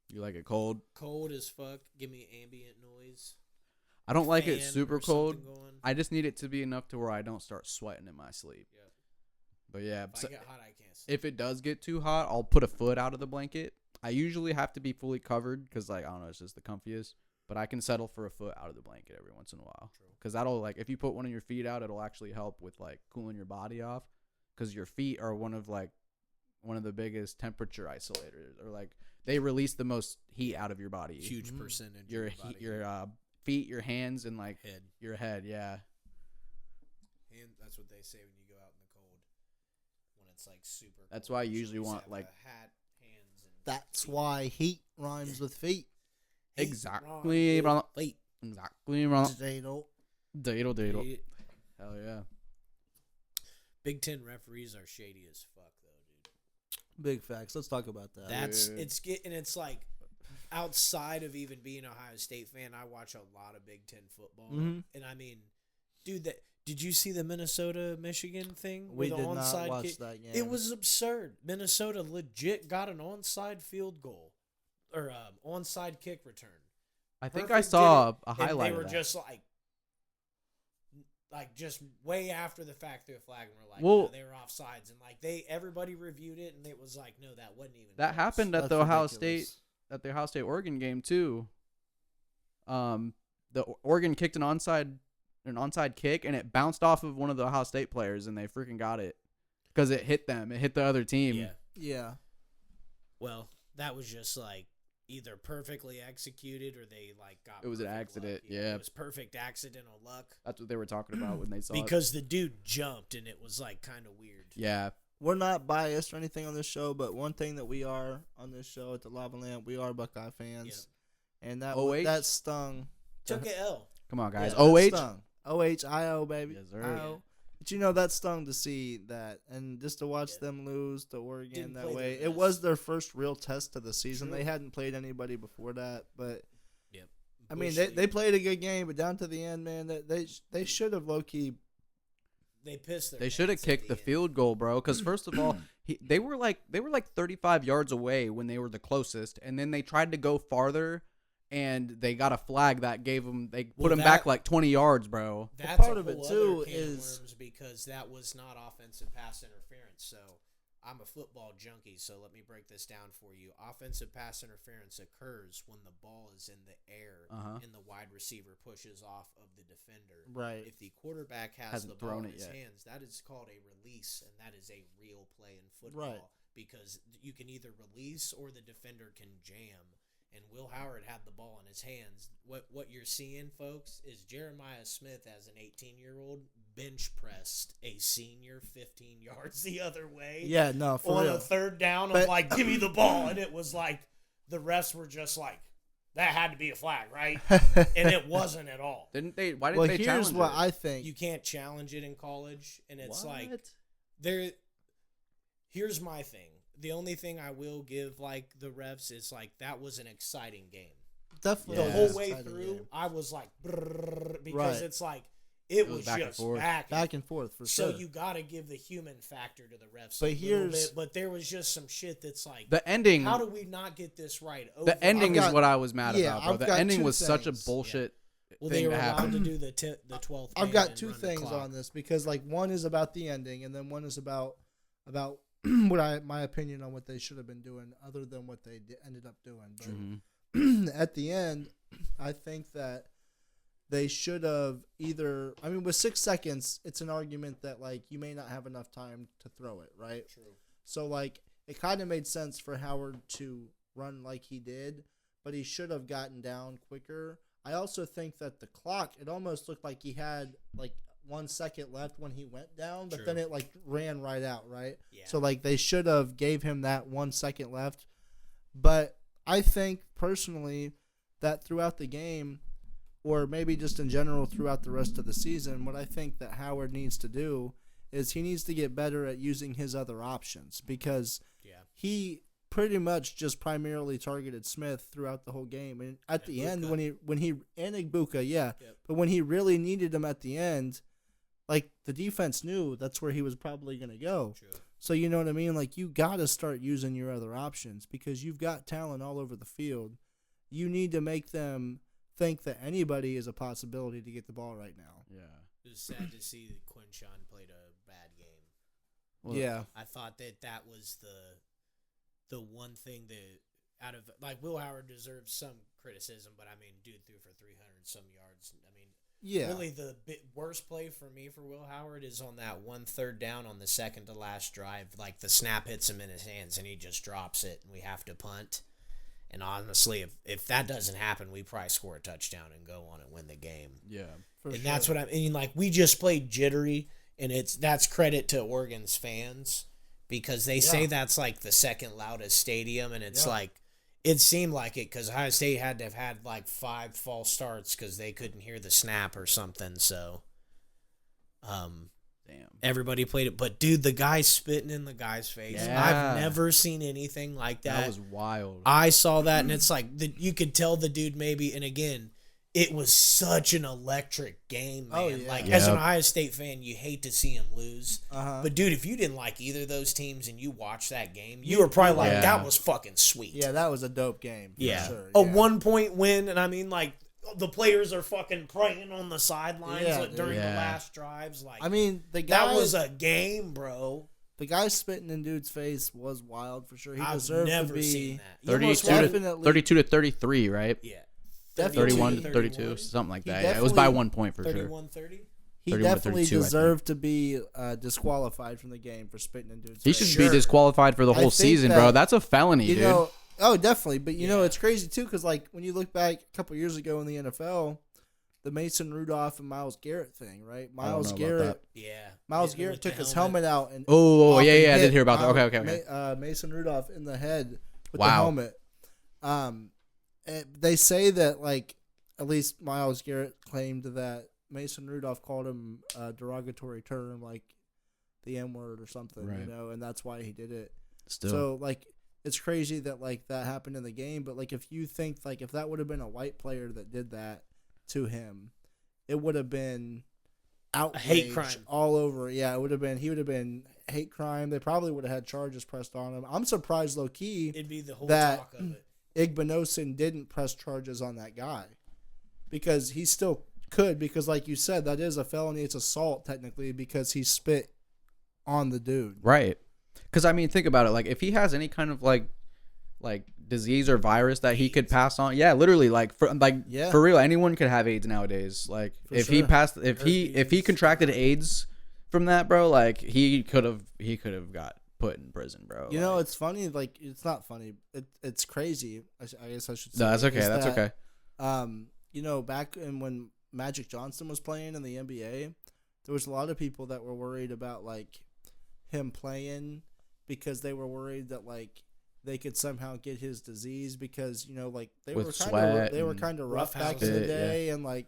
You like it cold? Cold as fuck. Give me ambient noise. I don't like it Fan super or cold. something going. I just need it to be enough to where I don't start sweating in my sleep. Yeah. But yeah, If so I get hot, I can't sleep. if it does get too hot, I'll put a foot out of the blanket. I usually have to be fully covered because, like, I don't know, it's just the comfiest. But I can settle for a foot out of the blanket every once in a while. Because that'll, like, if you put one of your feet out, it'll actually help with, like, cooling your body off. Because your feet are one of the biggest temperature isolators. Or, like, they release the most heat out of your body. Huge percentage. Your feet, your hands, and, like, head. your head, yeah. And that's what they say when you go out in the cold. When it's like super cold. That's why I You usually always want, have like... a hat, hands, and That's feet. why heat rhymes with feet. Exactly, brother. Feet. Exactly, brother. Daddle. Daddle. Feet. Hell yeah. Big Ten referees are shady as fuck, though, dude. Big facts. Let's talk about that. It's like outside of even being an Ohio State fan, I watch a lot of Big Ten football, and I mean, dude, did you see the Minnesota-Michigan thing? We with did the not onside watch kick? that game. It was absurd. Minnesota legit got an onside field goal or onside kick return. I think Perfect I saw did it, a highlight and they were of that. just like just way after the fact threw a flag and were like, Well, no, they were offsides, and everybody reviewed it and it was like, no, that wasn't even that close. happened at That's the Ohio ridiculous. State Oregon game too. The Oregon kicked an onside kick and it bounced off of one of the Ohio State players and they freaking got it because it hit them. It hit the other team. Yeah. Yeah. Well, that was just like either perfectly executed or they like got. It was an perfect accident, luck. yeah. It was perfect accidental luck That's what they were talking about when they saw it. because the dude jumped and it was like kind of weird. Yeah. We're not biased or anything on this show, but one thing that we are on this show at the Lava Lamp, we are Buckeye fans. And that stung. Took a L. Come on, guys. Yeah, OH. that stung. OHIO, baby. Yes, sir. IO. But you know, that stung to see that. And just to watch them lose to Oregon Didn't that play their way. best. It was their first real test of the season. True. They hadn't played anybody before that. But, Yep. I mean, Bush they played a good game, but down to the end, man, they should have low-key. They pissed their They should have pants at kicked the end. field goal, bro. Because first of all, they were like 35 yards away when they were the closest, and then they tried to go farther, and they got a flag that gave them. They put them back like 20 yards, bro. That's part a of it, whole too, other can of is- worms because that was not offensive pass interference. So I'm a football junkie, so let me break this down for you. Offensive pass interference occurs when the ball is in the air and the wide receiver pushes off of the defender. Right. If the quarterback has Hasn't the ball thrown in it his yet. hands, that is called a release, and that is a real play in football. Right. Because you can either release or the defender can jam. And Will Howard had the ball in his hands. What you're seeing, folks, is Jeremiah Smith, as an 18-year-old, bench pressed a senior 15 yards the other way. Yeah, no, for on real. a third down But- of like, give me the ball. And it was like, the refs were just like, that had to be a flag, right? And it wasn't at all. Didn't they? Why didn't Well, they here's challenge what it? I think. You can't challenge it in college. And it's like, What? here's my thing. The only thing I will give like the refs is like that was an exciting game. Definitely. The Yeah. whole way Exciting through, game. I was like, brrr, because Right. it's like it was back and just forth. Back and forth, for so sure. you got to give the human factor to the refs. But a little here's- bit, but there was just some shit that's like, The ending. how do we not get this right? The ending I've got- is what I was mad yeah, about, bro. I've The got ending two was such a things. bullshit well, thing they were to allowed happen. to do the 12th. I've man got and two run the things clock. on this because like one is about the ending and then one is about my opinion on what they should have been doing other than what they ended up doing. But Mhm. at the end, I think that they should have either. I mean, with 6 seconds, it's an argument that like you may not have enough time to throw it, right? True. So like it kind of made sense for Howard to run like he did, but he should have gotten down quicker. I also think that the clock, it almost looked like he had like 1 second left when he went down, but True. then it like ran right out, right? Yeah. So like they should have gave him that 1 second left. But I think personally that throughout the game, or maybe just in general throughout the rest of the season, what I think that Howard needs to do is he needs to get better at using his other options because Yeah. he pretty much just primarily targeted Smith throughout the whole game. And at the end, when he and Igbuka, but when he really needed him at the end, like the defense knew that's where he was probably going to go. True. So you know what I mean? Like you got to start using your other options because you've got talent all over the field. You need to make them think that anybody is a possibility to get the ball right now. Yeah. It was sad to see that Quinshawn played a bad game. Well, yeah. I thought that was the one thing that out of like Will Howard deserves some criticism, but I mean, dude threw for 300 some yards. I mean, really the worst play for me for Will Howard is on that 1 3rd down on the second to last drive. Like the snap hits him in his hands and he just drops it and we have to punt. And honestly, if that doesn't happen, we probably score a touchdown and go on and win the game. Yeah, and that's what I mean. Like we just played jittery, and that's credit to Oregon's fans because they say that's like the second loudest stadium, and it's like it seemed like it because Ohio State had to have had like 5 false starts because they couldn't hear the snap or something. So, damn, everybody played it, but dude, the guy spitting in the guy's face. I've never seen anything like that. That was wild. I saw that, and it's like you could tell the dude maybe. And again, it was such an electric game, man. Oh, yeah. Like as an Ohio State fan, you hate to see him lose. But dude, if you didn't like either of those teams and you watched that game, you were probably like, "That was fucking sweet." Yeah, that was a dope game. For sure. A 1-point win, and I mean, like the players are fucking praying on the sidelines during the last drives. Like, I mean, that was a game, bro. The guy spitting in dude's face was wild for sure. He I've deserved never to be seen that. 32 to 33, right? Yeah. 31 to 32, something like that. Yeah, it was by 1 point for 31, sure. 30? He definitely deserved to be disqualified from the game for spitting in dude's face. He should be disqualified for the whole season, bro. That's a felony, dude. Oh, definitely. But, you know, it's crazy, too, because, like, when you look back a couple years ago in the NFL, the Mason Rudolph and Myles Garrett thing, right? Myles Garrett took his helmet out. And I did hear about that. Okay. Mason Rudolph in the head with the helmet. They say that, like, at least Myles Garrett claimed that Mason Rudolph called him a derogatory term, like the N-word or something, you know, and that's why he did it. Still. So, like, it's crazy that, like, that happened in the game, but, like, if you think, like, if that would have been a white player that did that to him, it would have been outrage, hate crime all over. Yeah, he would have been hate crime. They probably would have had charges pressed on him. I'm surprised, low key, it'd be the whole that talk of it. Igbinosun didn't press charges on that guy because he still could. Because, like you said, that is a felony. It's assault technically because he spit on the dude. Right. Because I mean, think about it. Like, if he has any kind of like disease or virus that he could pass on, literally, for real, anyone could have AIDS nowadays. Like, he contracted AIDS from that, bro, like he could have got put in prison, bro. You know, it's funny. Like, it's not funny. It's crazy. I guess I should say. No, that's okay. That's okay. You know, back when Magic Johnson was playing in the NBA, there was a lot of people that were worried about like him playing because they were worried that like they could somehow get his disease because, you know, like they were kind of rough back in the day, and like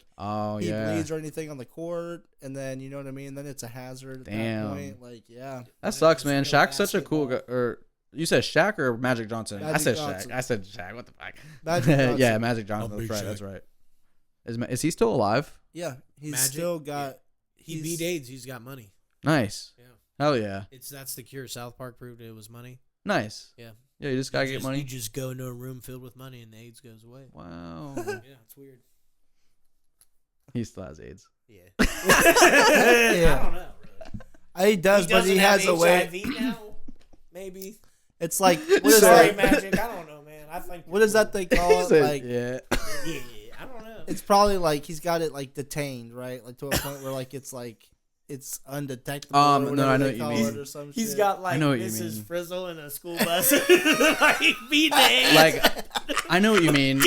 he bleeds or anything on the court, and then, you know what I mean, then it's a hazard at that point. Like, that sucks, man. Shaq's such a cool guy. Or you said Shaq or Magic Johnson? I said Shaq. What the fuck? Magic Johnson. Yeah, Magic Johnson. That's right. Is he still alive? Yeah, he's still got. He beat AIDS. He's got money. Nice. Yeah. Hell yeah. That's the cure. South Park proved it was money. Nice. Yeah. Yeah, you just gotta get money. You just go into a room filled with money and the AIDS goes away. Wow. Yeah, it's weird. He still has AIDS. Yeah. I don't know. Really. He does, but he has a way. Now, maybe. It's like, what is that? Magic. I don't know, man. I think. What is that they call it? Like, yeah. I don't know. It's probably like he's got it like detained, right? Like to a point where like it's undetectable. No, I know what you mean. He's got like Mrs. Frizzle in a school bus, like beating the AIDS. Like, I know what you mean.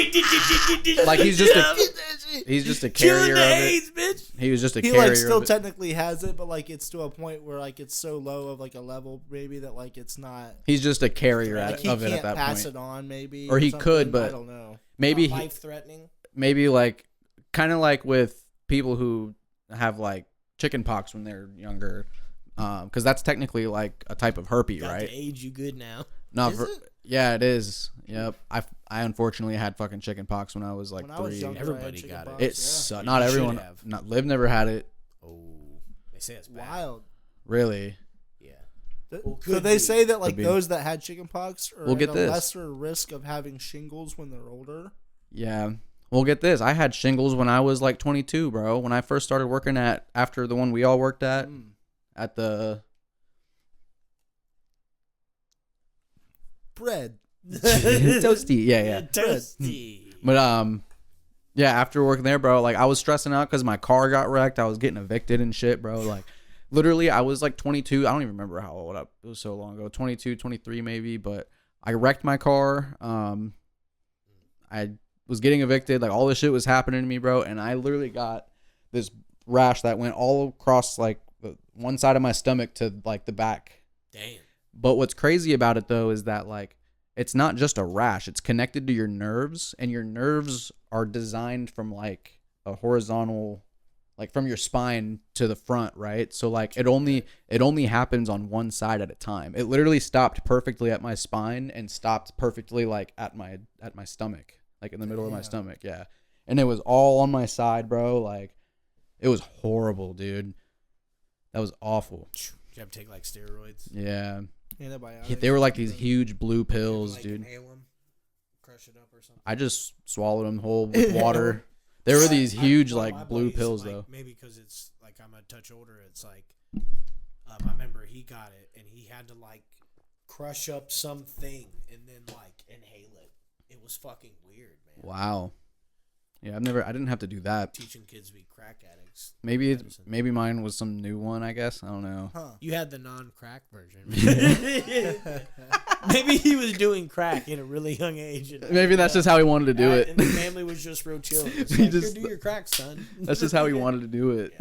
Like he's just a carrier of AIDS, it. Bitch. He was just a carrier. He like still technically has it, but like it's to a point where like it's so low of like a level maybe that like it's not. He's just a carrier of it at that point. He can't pass it on, maybe, or he could, but I don't know. Maybe life threatening. Maybe like kind of like with people who have like chicken pox when they're younger, because that's technically like a type of herpes, right? The age you good now. No, Is it? yeah, it is. Yep. I unfortunately had fucking chicken pox when I was like When I was 3. younger, Everybody got it. It sucked. Not You should everyone. have. Not Liv never had it. Oh, they say it's bad. Wild. Really. Yeah. So could they be. say that like Could be. those that had chickenpox are Well, at get a this. lesser risk of having shingles when they're older. Yeah. Well, get this. I had shingles when I was like 22, bro. When I first started working after the one we all worked at the Bread. Toasty. Yeah. Toasty. But yeah, after working there, bro, like I was stressing out because my car got wrecked. I was getting evicted and shit, bro. Like literally, I was like 22. I don't even remember how old it was so long ago. 22, 23 maybe. But I wrecked my car. I was getting evicted. Like all this shit was happening to me, bro. And I literally got this rash that went all across like the one side of my stomach to like the back. Damn. But what's crazy about it though is that like it's not just a rash. It's connected to your nerves, and your nerves are designed from like a horizontal, like from your spine to the front, right? So like it only happens on one side at a time. It literally stopped perfectly at my spine and stopped perfectly like at my stomach, like in the middle of my stomach, yeah. And it was all on my side, bro. Like it was horrible, dude. That was awful. Did you have to take like steroids? Yeah. Antibiotics. They were like these huge blue pills, Like, dude. inhale them, crush it up or something. I just swallowed them whole with water. There were these huge one of like my blue buddies, pills like, though. Maybe because it's like I'm a touch older. It's like I remember he got it and he had to like crush up something and then like inhale it. It was fucking weird, man. Wow. Yeah, I didn't have to do that. Teaching kids to be crack addicts. Maybe mine was some new one, I guess. I don't know. Huh. You had the non-crack version. Maybe he was doing crack at a really young age. And, Maybe that's just how he wanted to do it. And the family was just real chill. It's He like, just- "Here, do your crack, son." That's just how he wanted to do it.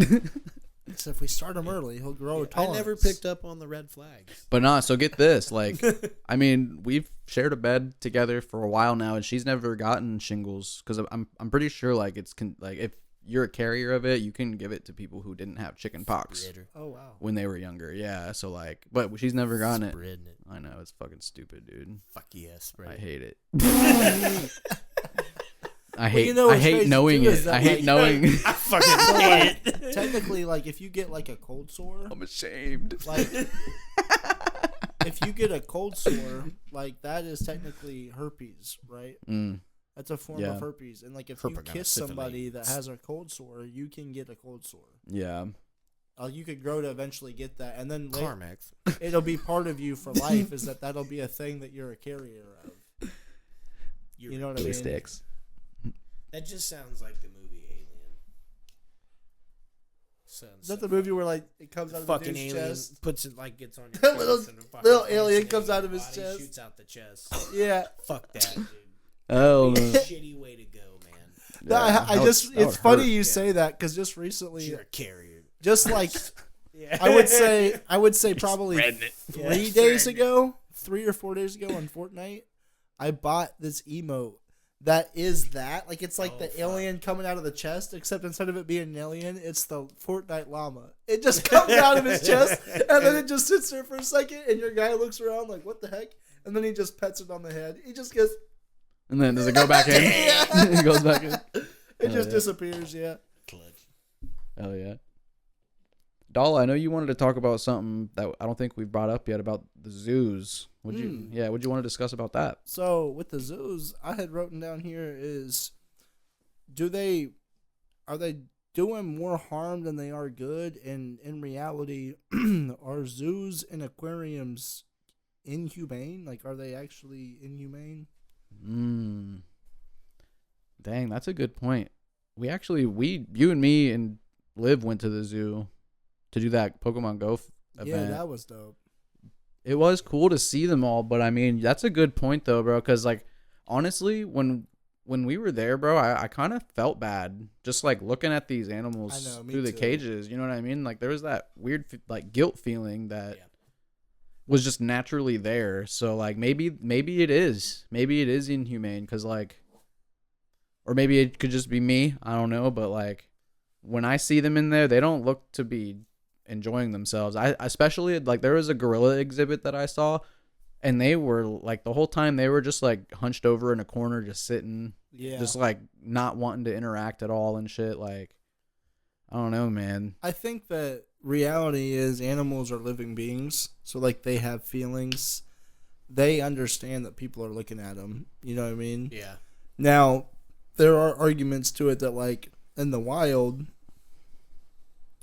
So if we start him early, he'll grow a I tolerance. never picked up on the red flags. But nah, so get this. Like, I mean, we've shared a bed together for a while now, and she's never gotten shingles because I'm pretty sure like like if you're a carrier of it, you can give it to people who didn't have chicken pox Spreader. Oh wow. when they were younger. Yeah, so like, but she's never gotten it. Spreading it. I know, it's fucking stupid, dude. Fuck yeah, spread I it. hate it. I hate you know what's crazy knowing too it. is that, I hate like- knowing. I fucking hate it. Technically, like if you get like a cold sore, I'm ashamed. like if you get a cold sore, like that is technically herpes, right? That's a form Yeah. of herpes, and like if you Herpes kiss syphilis. somebody that has a cold sore, you can get a cold sore. Yeah. You could grow to eventually get that, and then Carmex. it'll be part of you for life. Is that'll be a thing that you're a carrier of? You know what I Really mean? sticks. That just sounds like the movie Alien. Is that the movie where like it comes out of the fucking dude's alien chest? puts it like gets on your Little- chest and a fucking little plants alien it comes in out your of his body, chest. shoots out the chest. Yeah. Fuck that, dude. Oh no. Shitty way to go, man. No, I That just would it's funny hurt. you say that because just recently, You're a carrier. just like Yeah. I would say probably spreading it. 3 days ago, 3 or 4 days ago on Fortnite, I bought this emote that is that like it's like the alien coming out of the chest, except instead of it being an alien, it's the Fortnite llama. It just comes out of his chest and then it just sits there for a second, and your guy looks around like, what the heck? And then he just pets it on the head. He just goes, And then does it go back in? It goes back in. it just disappears. Yeah. Clutch. Oh yeah. Dolla, I know you wanted to talk about something that I don't think we've brought up yet about the zoos. What'd you want to discuss about that? So with the zoos, I had written down here is, are they doing more harm than they are good? And in reality, are zoos and aquariums inhumane? Like, are they actually inhumane? Dang, that's a good point. You and me and Liv went to the zoo to do that Pokemon Go event. Yeah, that was dope. It was cool to see them all, but I mean, that's a good point though, bro. Because like, honestly, when we were there, bro, I kind of felt bad just like looking at these animals I know, me through the too. cages. You know what I mean? Like there was that weird like guilt feeling that was just naturally there. So like maybe it is inhumane because like, or maybe it could just be me. I don't know, but like when I see them in there, they don't look to be enjoying themselves. I especially like there was a gorilla exhibit that I saw, and they were like the whole time they were just like hunched over in a corner, just sitting, just like not wanting to interact at all and shit. Like, I don't know, man. I think that reality is animals are living beings, so like they have feelings. They understand that people are looking at them. You know what I mean? Yeah. Now, there are arguments to it that like in the wild,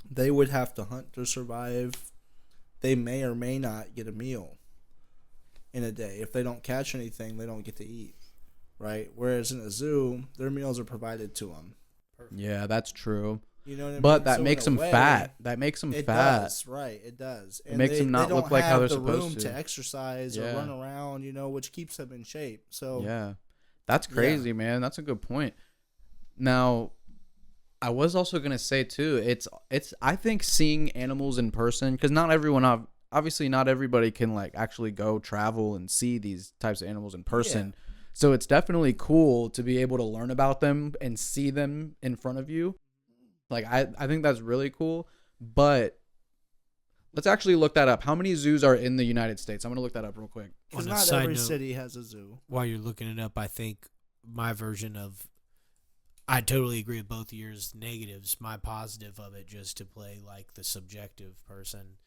they would have to hunt to survive. They may or may not get a meal in a day. If they don't catch anything, they don't get to eat, right? Whereas in a zoo, their meals are provided to them. Yeah, that's true. You know what I mean? But that So makes in a them way, fat. That makes them It fat. does, right? It does. It makes them not look like how they're the supposed room to. exercise or run around, which keeps them in shape. So yeah, that's crazy, man. That's a good point. Now, I was also gonna say too. It's. I think seeing animals in person, because not everyone, obviously, not everybody can like actually go travel and see these types of animals in person. Yeah. So it's definitely cool to be able to learn about them and see them in front of you. Like, I think that's really cool. But let's actually look that up. How many zoos are in the United States? I'm going to look that up real quick. Because not every city has a zoo. While you're looking it up, I think my version of... I totally agree with both of yours negatives. My positive of it, just to play like the subjective person,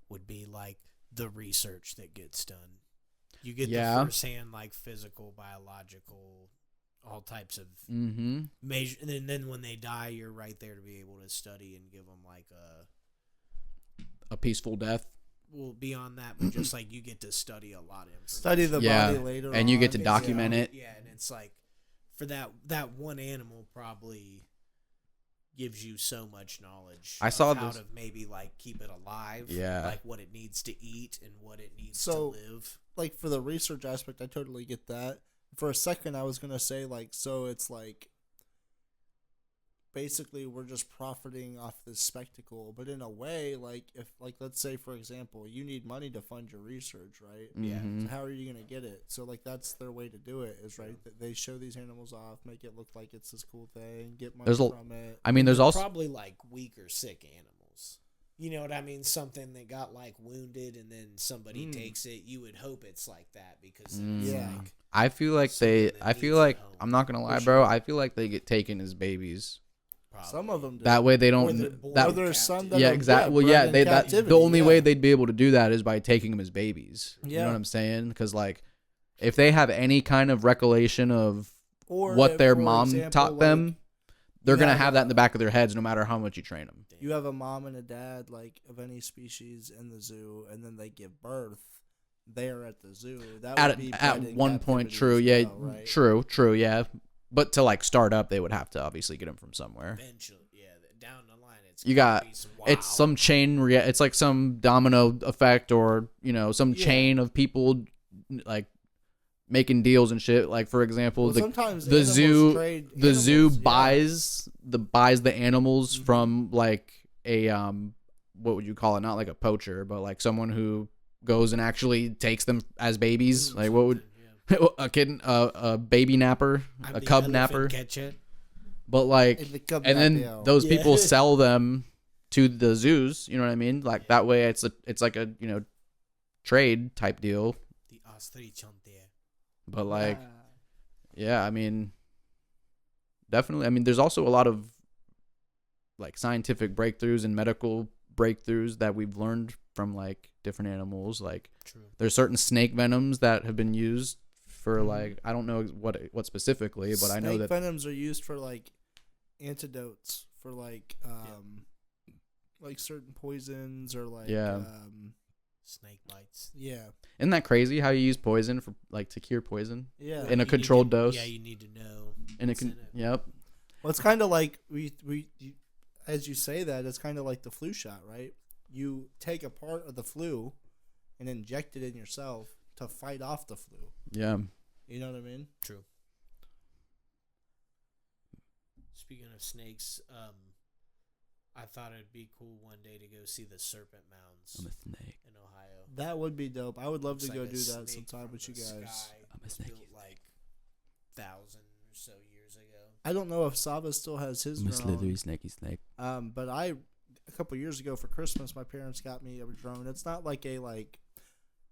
would be like the research that gets done. You get the firsthand, like physical, biological... all types of major, and then when they die, you're right there to be able to study and give them like a peaceful death. Well, beyond that, but just like you get to study a lot of information. Study the body later, and you get to document it. Yeah, and it's like for that one animal probably gives you so much knowledge. I saw how this. to maybe like keep it alive. Yeah, like what it needs to eat and what it needs to live. Like for the research aspect, I totally get that. For a second, I was going to say, like, so it's like, basically, we're just profiting off this spectacle. But in a way, like, if, like, let's say, for example, you need money to fund your research, right? Yeah. So how are you going to get it? So, like, that's their way to do it, is, right? That they show these animals off, make it look like it's this cool thing, get money from it. I mean, there's also... probably, like, weak or sick animals. You know what I mean? Something that got, like, wounded and then somebody takes it. You would hope it's like that because it's like... I feel like I'm not gonna lie, bro. I feel like they get taken as babies. Probably. Some of them do. That way they don't. There's some that exactly. Well, yeah, the only way they'd be able to do that is by taking them as babies. Yeah. You know what I'm saying? Because like, if they have any kind of recollection of what their mom taught them, they're gonna have that in the back of their heads, no matter how much you train them. You have a mom and a dad, like of any species, in the zoo, and then they give birth. There at the zoo. That would be at one point, true, yeah, well, right? true, yeah. But to like start up, they would have to obviously get them from somewhere. Eventually, yeah. Down the line, it's some chain. It's like some domino effect, or some chain of people like making deals and shit. Like for example, the zoo buys the animals from like a what would you call it? Not like a poacher, but like someone who goes and actually takes them as babies. Like what would a baby napper, a cub napper. But like, and then those people sell them to the zoos. You know what I mean? Like that way, it's like a trade type deal. But like, yeah, I mean, definitely. I mean, there's also a lot of like scientific breakthroughs and medical breakthroughs that we've learned from like different animals. Like there's certain snake venoms that have been used for like, I don't know what specifically, but I know that snake venoms are used for like antidotes for like certain poisons or like snake bites. Yeah. Isn't that crazy how you use poison for like to cure poison? Yeah. In a controlled dose. Yeah, you need to know. Yep. Well, it's kind of like as you say that, it's kind of like the flu shot, right? You take a part of the flu and inject it in yourself to fight off the flu. Yeah. You know what I mean? True. Speaking of snakes, I thought it'd be cool one day to go see the serpent mounds. I'm a snake. In Ohio. That would be dope. I would love to go do that sometime with you guys. I'm a snake. Built like 1,000 or so years ago. I don't know if Sava still has his drone. Slithery snakey snake. But a couple years ago for Christmas, my parents got me a drone. It's not like a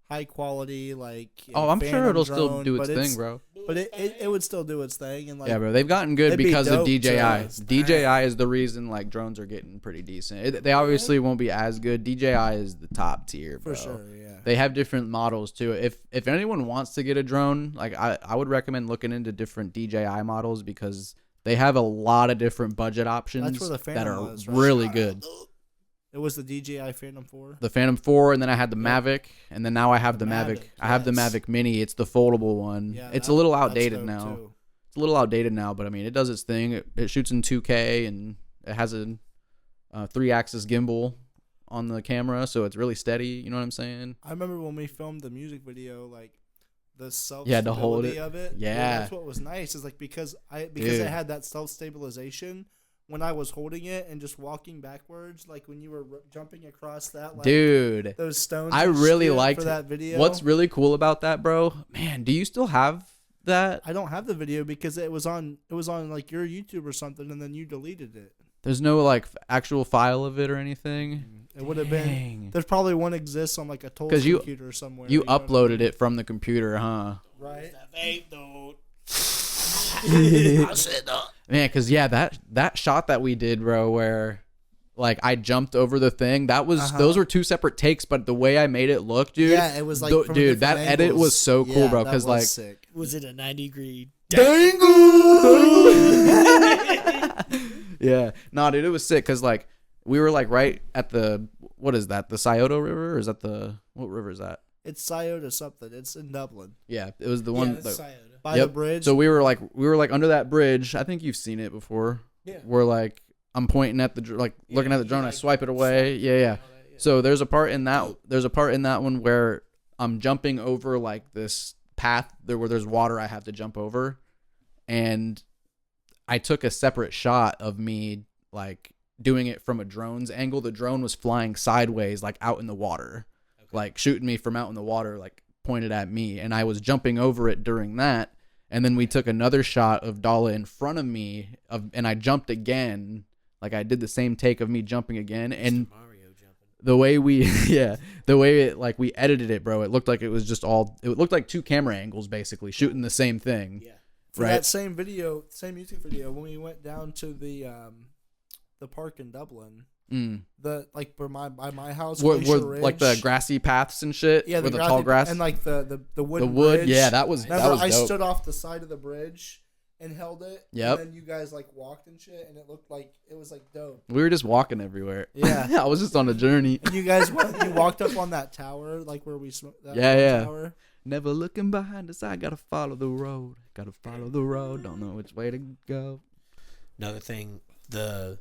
high quality like. I'm sure Phantom it'll still drone, do its but thing, bro. But it would still do its thing, and like Yeah, bro, they've gotten good it'd be because of dope DJI. to- DJI is the reason like drones are getting pretty decent. They obviously won't be as good. DJI is the top tier, bro. for sure. Yeah. They have different models too. If anyone wants to get a drone, like I would recommend looking into different DJI models because they have a lot of different budget options That's where the that Phantom are was, right? really good. It was the DJI Phantom 4. The Phantom 4, and then I had the Mavic, and then now I have the Mavic. Mavic, I have the yes. Mavic Mini. It's the foldable one. Yeah, it's a little that's outdated dope, now. too. It's a little outdated now, but I mean, it does its thing. It shoots in 2K, and it has a 3-axis gimbal on the camera, so it's really steady. You know what I'm saying? I remember when we filmed the music video, like the self Yeah, to hold stability it. of it. Yeah. That's what was nice. Is like because it Dude. had that self stabilization. When I was holding it and just walking backwards, like when you were jumping across that, like, Dude, those stones. I and really shit liked for that video. What's really cool about that, bro? Man, do you still have that? I don't have the video because it was on like your YouTube or something, and then you deleted it. There's no like actual file of it or anything. It would have been. There's probably one exists on like a toll 'Cause you- computer somewhere. You know what I uploaded mean? it from the computer, huh? right? Man, because that shot that we did, bro, where like I jumped over the thing, that was those were two separate takes, but the way I made it look, dude, Yeah, it was like from dude, that different edit angles. was so cool, Yeah, bro, that because was like sick. Was it a 90-degree? yeah, no, dude, it was sick because like we were like right at the what is that, the Scioto River, or is that what river is that? It's Scioto something. It's in Dublin Yeah, it was the one. Yeah, Scioto. by the bridge. So we were like under that bridge. I think you've seen it before. Yeah. Where like I'm pointing at the looking at the drone, I like, swipe it away. Yeah. So there's a part in that one where I'm jumping over like this path there where there's water I have to jump over, and I took a separate shot of me like doing it from a drone's angle. The drone was flying sideways like out in the water, like shooting me from out in the water, like pointed at me, and I was jumping over it during that. And then we took another shot of Dolla in front of me, and I jumped again. Like I did the same take of me jumping again, and Mario jumping. the way we we edited it, bro, it looked like it was just it looked like two camera angles basically shooting the same thing. Yeah. For right. that same music video, when we went down to the park in Dublin, the like by my house, Glacier Ridge, like the grassy paths and shit. yeah, with the tall grass and like the wood. the wood. Bridge. Yeah, that was Remember, dope. I stood off the side of the bridge and held it. Yep. And then you guys like walked and shit, and it looked like it was like dope. We were just walking everywhere. Yeah. I was just on a journey. And you guys you walked up on that tower, like where we smoked. That Yeah. Tower. Never looking behind us. I gotta follow the road. Gotta follow the road. Don't know which way to go. Another thing, the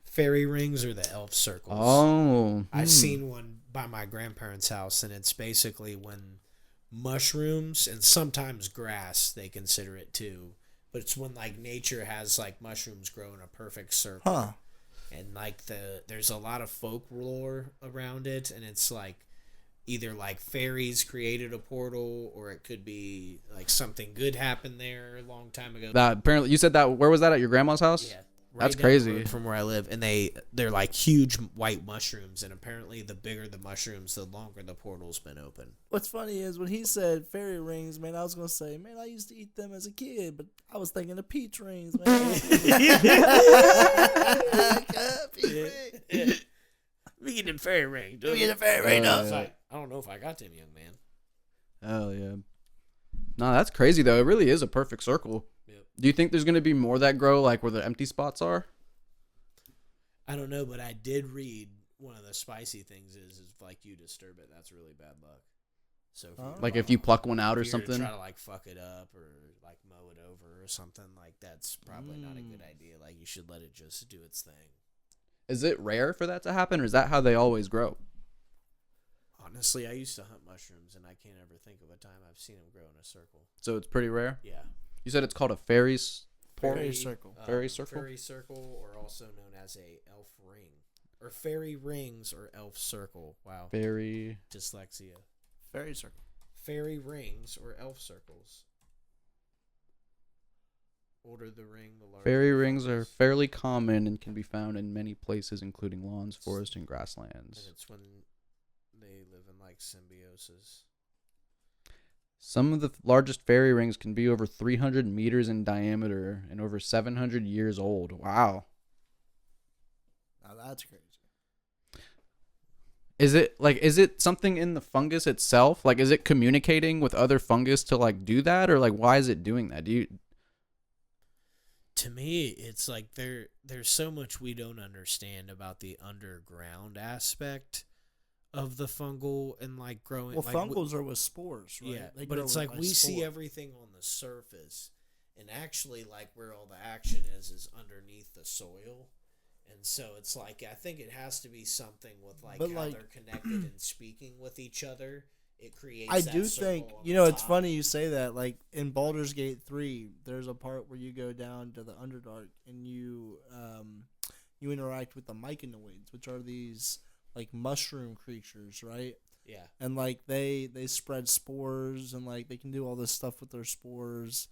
fairy rings or the elf circles. Oh, I've seen one by my grandparents' house, and it's basically when mushrooms and sometimes grass, they consider it too, but it's when like nature has like mushrooms grow in a perfect circle. Huh. And like there's a lot of folklore around it, and it's like either like fairies created a portal, or it could be like something good happened there a long time ago. That apparently you said that. Where was that, at your grandma's house? Yeah. That's down the crazy. road from where I live, and they're like huge white mushrooms, and apparently the bigger the mushrooms, the longer the portal's been open. What's funny is when he said fairy rings, man, I was gonna say, man, I used to eat them as a kid, but I was thinking of peach rings, man. Peach ring. We get them fairy ring, dude. We get a fairy ring. Oh, No. yeah. I don't know if I got them, young man. Hell yeah. No, that's crazy though. It really is a perfect circle. Yep. Do you think there's gonna be more that grow like where the empty spots are? I don't know, but I did read one of the spicy things is if like you disturb it, that's really bad luck. So if you're- Like if you pluck one out or if you're to something? try to like fuck it up or like mow it over or something, like that's probably not a good idea. Like you should let it just do its thing. Is it rare for that to happen, or is that how they always grow? Honestly, I used to hunt mushrooms, and I can't ever think of a time I've seen them grow in a circle. So it's pretty rare. Yeah. You said it's called a fairy's portal. Fairy circle. Fairy circle? Fairy circle, or also known as a elf ring, or fairy rings, or elf circle. Wow. Fairy. Dyslexia. Fairy circle. Fairy rings or elf circles. Older the ring, the larger. Fairy the rings are fungus. fairly common and can be found in many places, including lawns, forests, and And grasslands. it's when they like symbiosis. Some of the largest fairy rings can be over 300 meters in diameter and over 700 years old. Wow. Now that's crazy. Is it something in the fungus itself? Like, is it communicating with other fungus to like do that, or like why is it doing that? To me, it's like there's so much we don't understand about the underground aspect of the fungal and like growing. Well, like, fungals are with spores, right? Yeah, but it's like we see everything on the surface, and actually, like where all the action is underneath the soil. And so it's like I think it has to be something with like how they're connected and speaking with each other. It creates. I do think it's funny you say that. Like in Baldur's Gate 3, there's a part where you go down to the Underdark and you interact with the mycanoids, which are these like mushroom creatures, right? Yeah. And like they spread spores and like they can do all this stuff with their spores.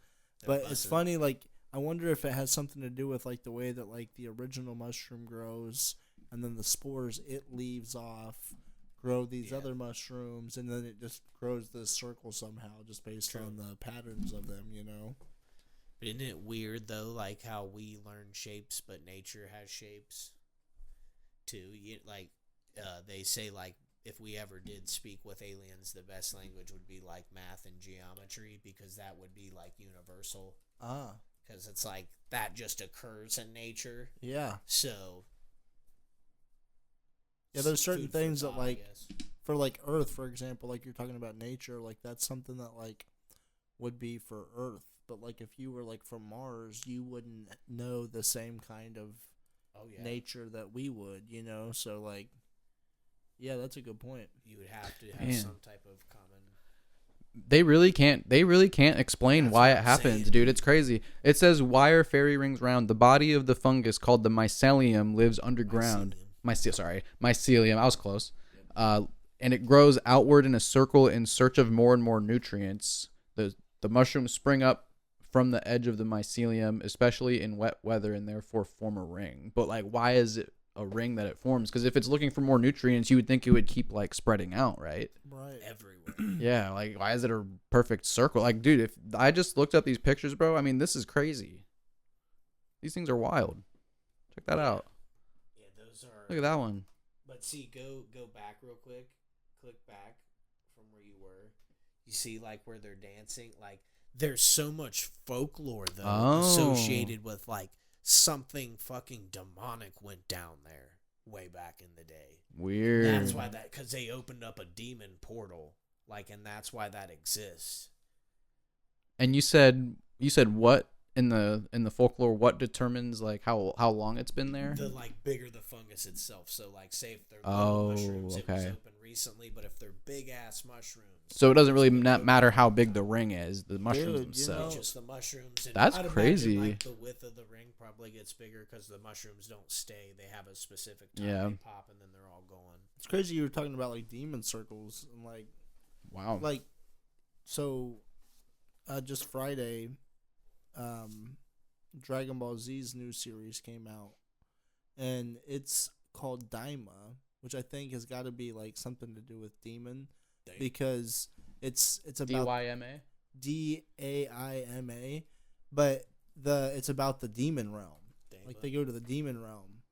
But it's funny, like I wonder if it has something to do with like the way that like the original mushroom grows and then the spores it leaves off grow these other mushrooms and then it just grows this circle somehow just based on the patterns of them, you know. But isn't it weird though, like how we learn shapes but nature has shapes too? They say like if we ever did speak with aliens, the best language would be like math and geometry because that would be like universal. Because it's like that just occurs in nature. Yeah. So. Yeah, there's certain things that like, for like Earth, for example, like you're talking about nature, like that's something that like would be for Earth. But like if you were like from Mars, you wouldn't know the same kind of nature that we would, you know? So like, yeah, that's a good point. You would have to have some type of common. They really can't explain why it happens, dude. It's crazy. It says, why are fairy rings round? The body of the fungus called the mycelium lives underground. Mycelium. I was close. And it grows outward in a circle in search of more and more nutrients. The mushrooms spring up from the edge of the mycelium, especially in wet weather, and therefore form a ring. But like, why is it a ring that it forms? Because if it's looking for more nutrients, you would think it would keep like spreading out, right? Right. Everywhere. Yeah, like why is it a perfect circle? Like, dude, if I just looked up these pictures, bro, I mean, this is crazy. These things are wild. Check that out. Yeah, those are. Look at that one. But see, go back real quick. Click back from where you were. You see, like where they're dancing. Like, there's so much folklore though associated with like something fucking demonic went down there way back in the day. Weird. That's why because they opened up a demon portal. Like, and that's why that exists. And you said what in the folklore? What determines like how long it's been there? The like bigger the fungus itself. So like, say if they're little mushrooms, it was open recently. But if they're big ass mushrooms, so it doesn't really matter how big the ring is. The mushrooms themselves. Just the mushrooms. And that's I'd crazy. Imagine, like, the width of the ring probably gets bigger because the mushrooms don't stay. They have a specific time they pop, and then they're all gone. It's crazy you were talking about like demon circles and like. Wow. Like, so, just Friday, Dragon Ball Z's new series came out, and it's called Daima, which I think has got to be like something to do with demon, because it's about DYMA? DAIMA, but it's about the demon realm. Like they go to the demon realm,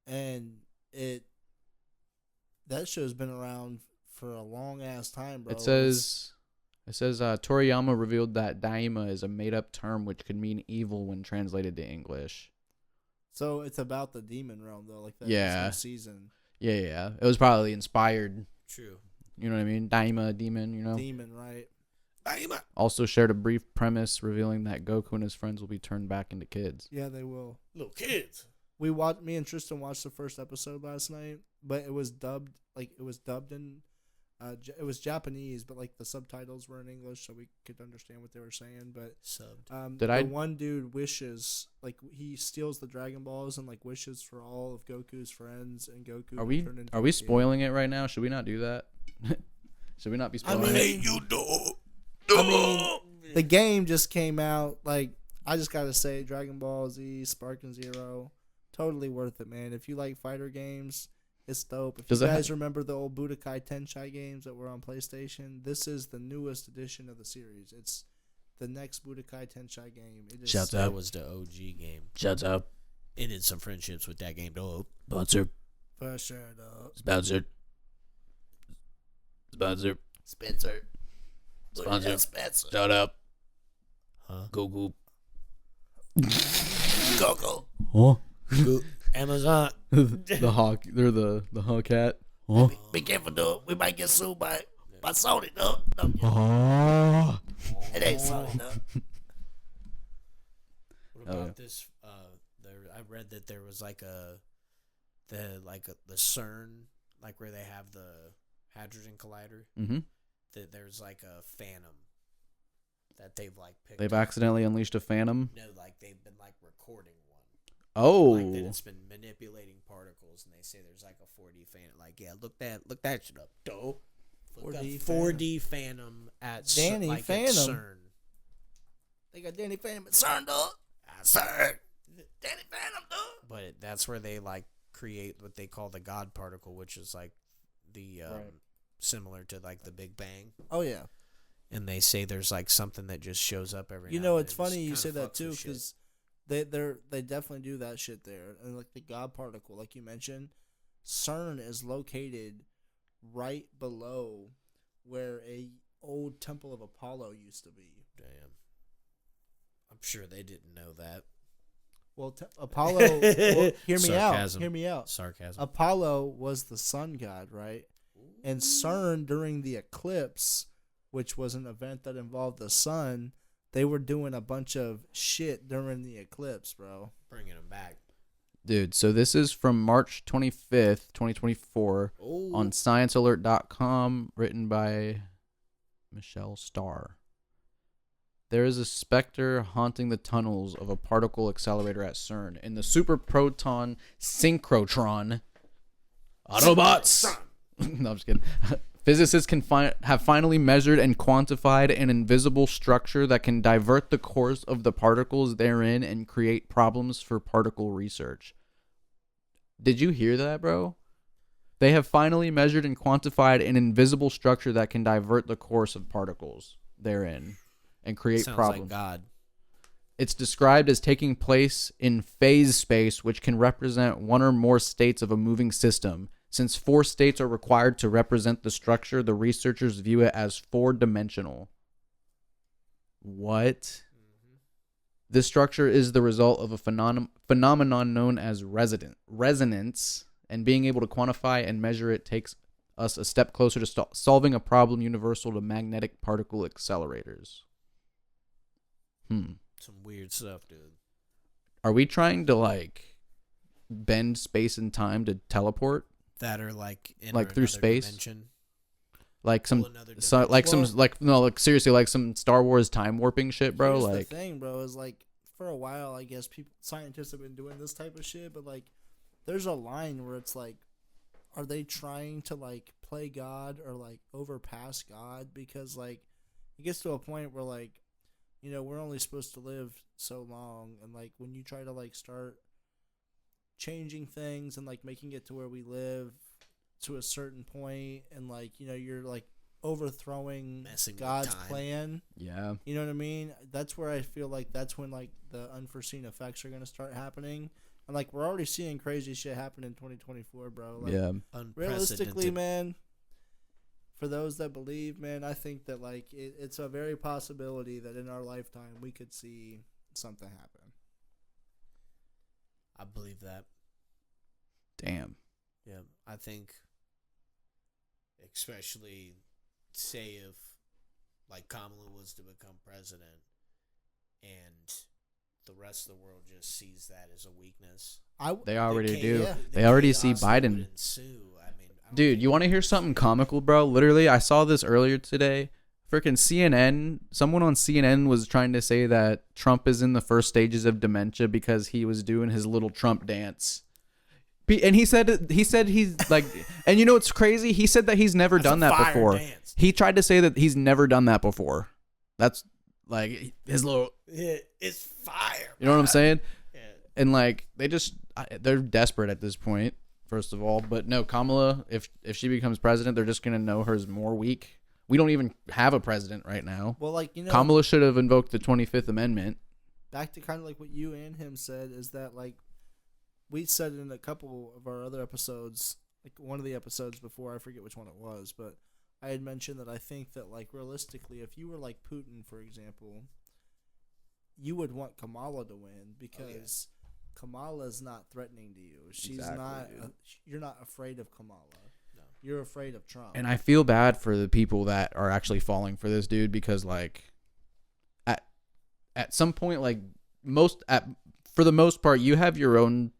and that show's been around for a long ass time, bro. It says Toriyama revealed that Daima is a made up term which could mean evil when translated to English. So it's about the demon realm though, like that season. Yeah. It was probably inspired. True. You know what I mean? Daima, demon, you know? Demon, right. Daima. Also shared a brief premise revealing that Goku and his friends will be turned back into kids. Yeah, they will. Little kids. Me and Tristan watched the first episode last night, but it was dubbed in it was Japanese, but like the subtitles were in English, so we could understand what they were saying. But subbed. One dude wishes, like he steals the Dragon Balls and like wishes for all of Goku's friends, and Goku. Are we spoiling it right now? Should we not do that? Should we not be spoiling it? I mean, the game just came out. Like I just gotta say, Dragon Ball Z, Sparking Zero, totally worth it, man. If you like fighter games, It's dope. If Does you it guys remember the old Budokai Tenkaichi games that were on PlayStation, this is the newest edition of the series. It's the next Budokai Tenkaichi game. It is Shouts out. That was the OG game. Shouts out. Ended some friendships with that game, though. Sponsor. for sure, dog. Sponsored. Sponsor. Spencer. Sponsor. Spencer. Shut up. Huh? Google. Google. Huh? Amazon. The hawk. They're the hawk cat. Huh? Be careful, dog. We might get sued by Sony, dog. No, Ah. it ain't Sony, dog. What about this? I read that there was the CERN, like where they have the Hadron Collider. Mm-hmm. That there's like a phantom that they've like picked. They've up. accidentally unleashed a phantom. No, like they've been like recording one. Oh. Like that it's been manipulating particles, and they say there's like a 4D phantom. Like, yeah, look that shit up, dope. 4D phantom at Danny like Phantom. At CERN. They got Danny Phantom at CERN, dog. CERN. Danny Phantom, dog. But that's where they like create what they call the God particle, which is like the similar to like the Big Bang. Oh yeah. And they say there's like something that just shows up every. You now know, and it's then. funny you Just say kinda that fucks too, with shit. because they definitely do that shit there. And like the God particle, like you mentioned, CERN is located right below where a old temple of Apollo used to be. Damn. I'm sure they didn't know that. Well, Apollo. Well, hear me Sarcasm. out. Hear me out. Sarcasm. Apollo was the sun god, right? And CERN during the eclipse, which was an event that involved the sun, they were doing a bunch of shit during the eclipse, bro. Bringing them back. Dude, so this is from March 25th, 2024 on sciencealert.com, written by Michelle Starr. There is a specter haunting the tunnels of a particle accelerator at CERN in the superproton synchrotron. Autobots! No, I'm just kidding. Physicists have finally measured and quantified an invisible structure that can divert the course of the particles therein and create problems for particle research. Did you hear that, bro? They have finally measured and quantified an invisible structure that can divert the course of particles therein and create Sounds problems. like God. It's described as taking place in phase space, which can represent one or more states of a moving system. Since 4 states are required to represent the structure, the researchers view it as 4-dimensional. What? Mm-hmm. This structure is the result of a phenomenon known as resonance, and being able to quantify and measure it takes us a step closer to solving a problem universal to magnetic particle accelerators. Some weird stuff, dude. Are we trying to, like, bend space and time to teleport? That are like in Like through space? dimension. like some, another so, like some, like no, like seriously, like some Star Wars time warping shit, bro. Here's Like the thing, bro, is like for a while, I guess scientists have been doing this type of shit, but like, there's a line where it's like, are they trying to like play God or like overpass God? Because like, it gets to a point where like, you know, we're only supposed to live so long, and like when you try to like start changing things and like making it to where we live to a certain point, and like, you know, you're like overthrowing God's plan. Yeah. You know what I mean? That's where I feel like that's when like the unforeseen effects are going to start happening. And like we're already seeing crazy shit happen in 2024, bro. Like, yeah. Realistically, man, for those that believe, man, I think that like it's a very possibility that in our lifetime we could see something happen. I believe that. Damn. Yeah, I think, especially, say if, like, Kamala was to become president, and the rest of the world just sees that as a weakness. They already do. Yeah. They already see Biden. I mean, Dude, you want to hear something comical, bro? Literally, I saw this earlier today. Freaking CNN, someone on CNN was trying to say that Trump is in the first stages of dementia because he was doing his little Trump dance. And he said he's like, and you know what's crazy? He said that he's never done that before. Dance. He tried to say that he's never done that before. That's like his little. It's fire. You know what I'm saying? Yeah. And like they're desperate at this point first of all. But no, Kamala, if she becomes president, they're just gonna know her as more weak. We don't even have a president right now. Well, like, you know, Kamala should have invoked the 25th Amendment. Back to kind of like what you and him said is that, like, we said in a couple of our other episodes, like one of the episodes before, I forget which one it was, but I had mentioned that I think that, like, realistically, if you were like Putin, for example, you would want Kamala to win because Kamala's not threatening to you. She's not. You're not afraid of Kamala. No. You're afraid of Trump. And I feel bad for the people that are actually falling for this dude because, like, at some point, like, for the most part, you have your own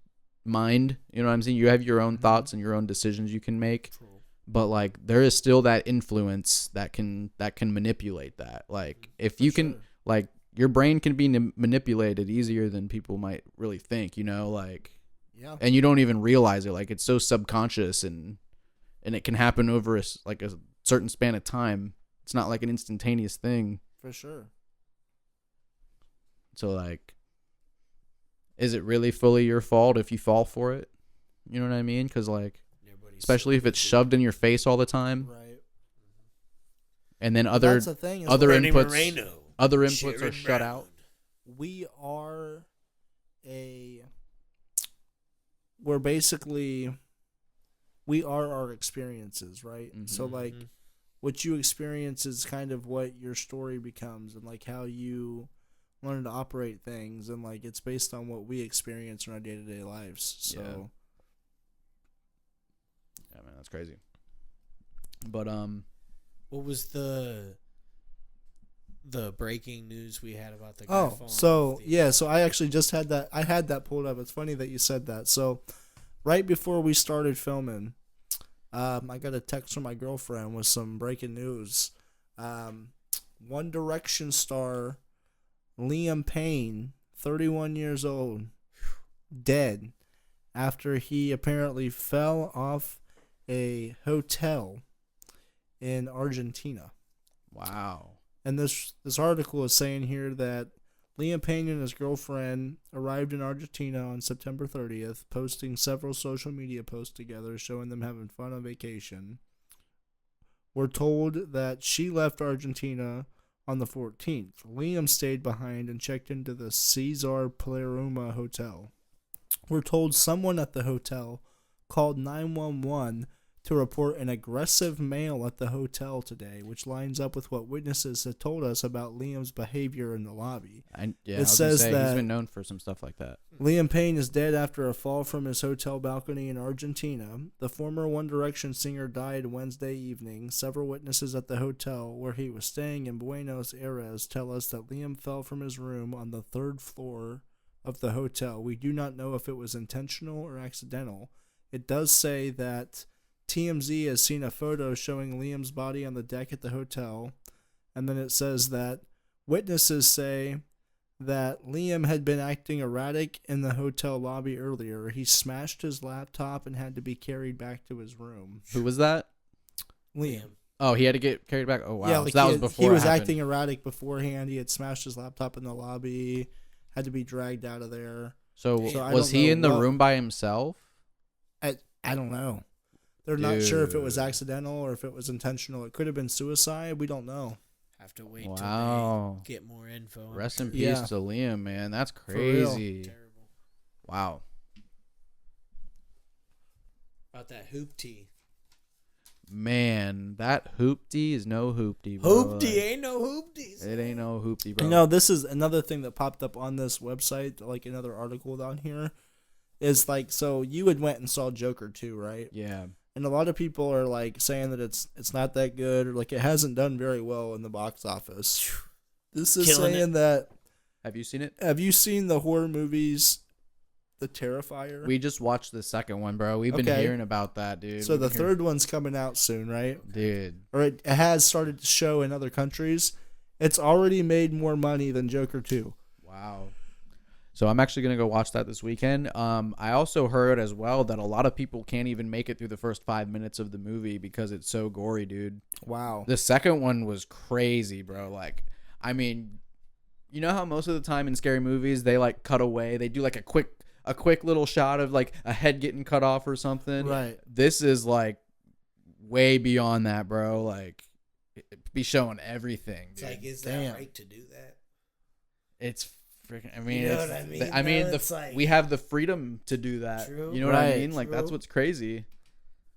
mind. You know what I'm saying? You have your own thoughts and your own decisions you can make. True. But, like, there is still that influence that can manipulate that. Like, if you can, like, your brain can be manipulated easier than people might really think, you know, like, and you don't even realize it. Like, it's so subconscious and it can happen over a certain span of time. It's not like an instantaneous thing. For sure. So, like, is it really fully your fault if you fall for it? You know what I mean? Because, like, especially if it's shoved in your face all the time. Right. And then other inputs. Other inputs are shut out. We're our experiences, right? Mm-hmm. So, like, what you experience is kind of what your story becomes and, like, how you learn to operate things. And, like, it's based on what we experience in our day-to-day lives. So, yeah, man, that's crazy. But, what was the breaking news we had about the guy falling so I actually just had that. I had that pulled up. It's funny that you said that. So right before we started filming, I got a text from my girlfriend with some breaking news. One Direction star Liam Payne, 31 years old, dead after he apparently fell off a hotel in Argentina. Wow. And this article is saying here that Liam Payne and his girlfriend arrived in Argentina on September 30th, posting several social media posts together showing them having fun on vacation. We're told that she left Argentina on the 14th. Liam stayed behind and checked into the Cesar Palermo hotel. We're told someone at the hotel called 911 to report an aggressive male at the hotel today, which lines up with what witnesses have told us about Liam's behavior in the lobby. It says that he's been known for some stuff like that. Liam Payne is dead after a fall from his hotel balcony in Argentina. The former One Direction singer died Wednesday evening. Several witnesses at the hotel where he was staying in Buenos Aires tell us that Liam fell from his room on the 3rd floor of the hotel. We do not know if it was intentional or accidental. It does say that TMZ has seen a photo showing Liam's body on the deck at the hotel, and then it says that witnesses say that Liam had been acting erratic in the hotel lobby earlier. He smashed his laptop and had to be carried back to his room. Who was that? Liam. Oh, he had to get carried back? Oh, wow. Yeah, like so that was before he was acting erratic beforehand. He had smashed his laptop in the lobby, had to be dragged out of there. So was he in the room by himself? I don't know. They're not sure if it was accidental or if it was intentional. It could have been suicide. We don't know. Have to wait till they get more info. Rest in peace to Liam, man. That's crazy. Terrible. Wow. About that hoopty. Man, that hoopty is no hoopty, bro. Hoopty ain't no hoopties. It ain't no hoopty, bro. You know, this is another thing that popped up on this website, like another article down here. Is like, so you had went and saw Joker 2, right? Yeah. And a lot of people are like saying that it's not that good, or like it hasn't done very well in the box office. This is saying that. Have you seen it? Have you seen the horror movies, The Terrifier? We just watched the second one, bro. We've been hearing about that, dude. So the third one's coming out soon, right? Dude. Or it has started to show in other countries. It's already made more money than Joker 2. Wow. So I'm actually going to go watch that this weekend. I also heard as well that a lot of people can't even make it through the first 5 minutes of the movie because it's so gory, dude. Wow. The second one was crazy, bro. Like, I mean, you know how most of the time in scary movies they like cut away, they do like a quick a quick little shot of like a head getting cut off or something. Right. This is like way beyond that, bro. Like, be showing everything. Dude. It's like, is that right to do that? It's freaking. I mean, you know what I mean? We have the freedom to do that. True. You know what I mean? Like, that's what's crazy.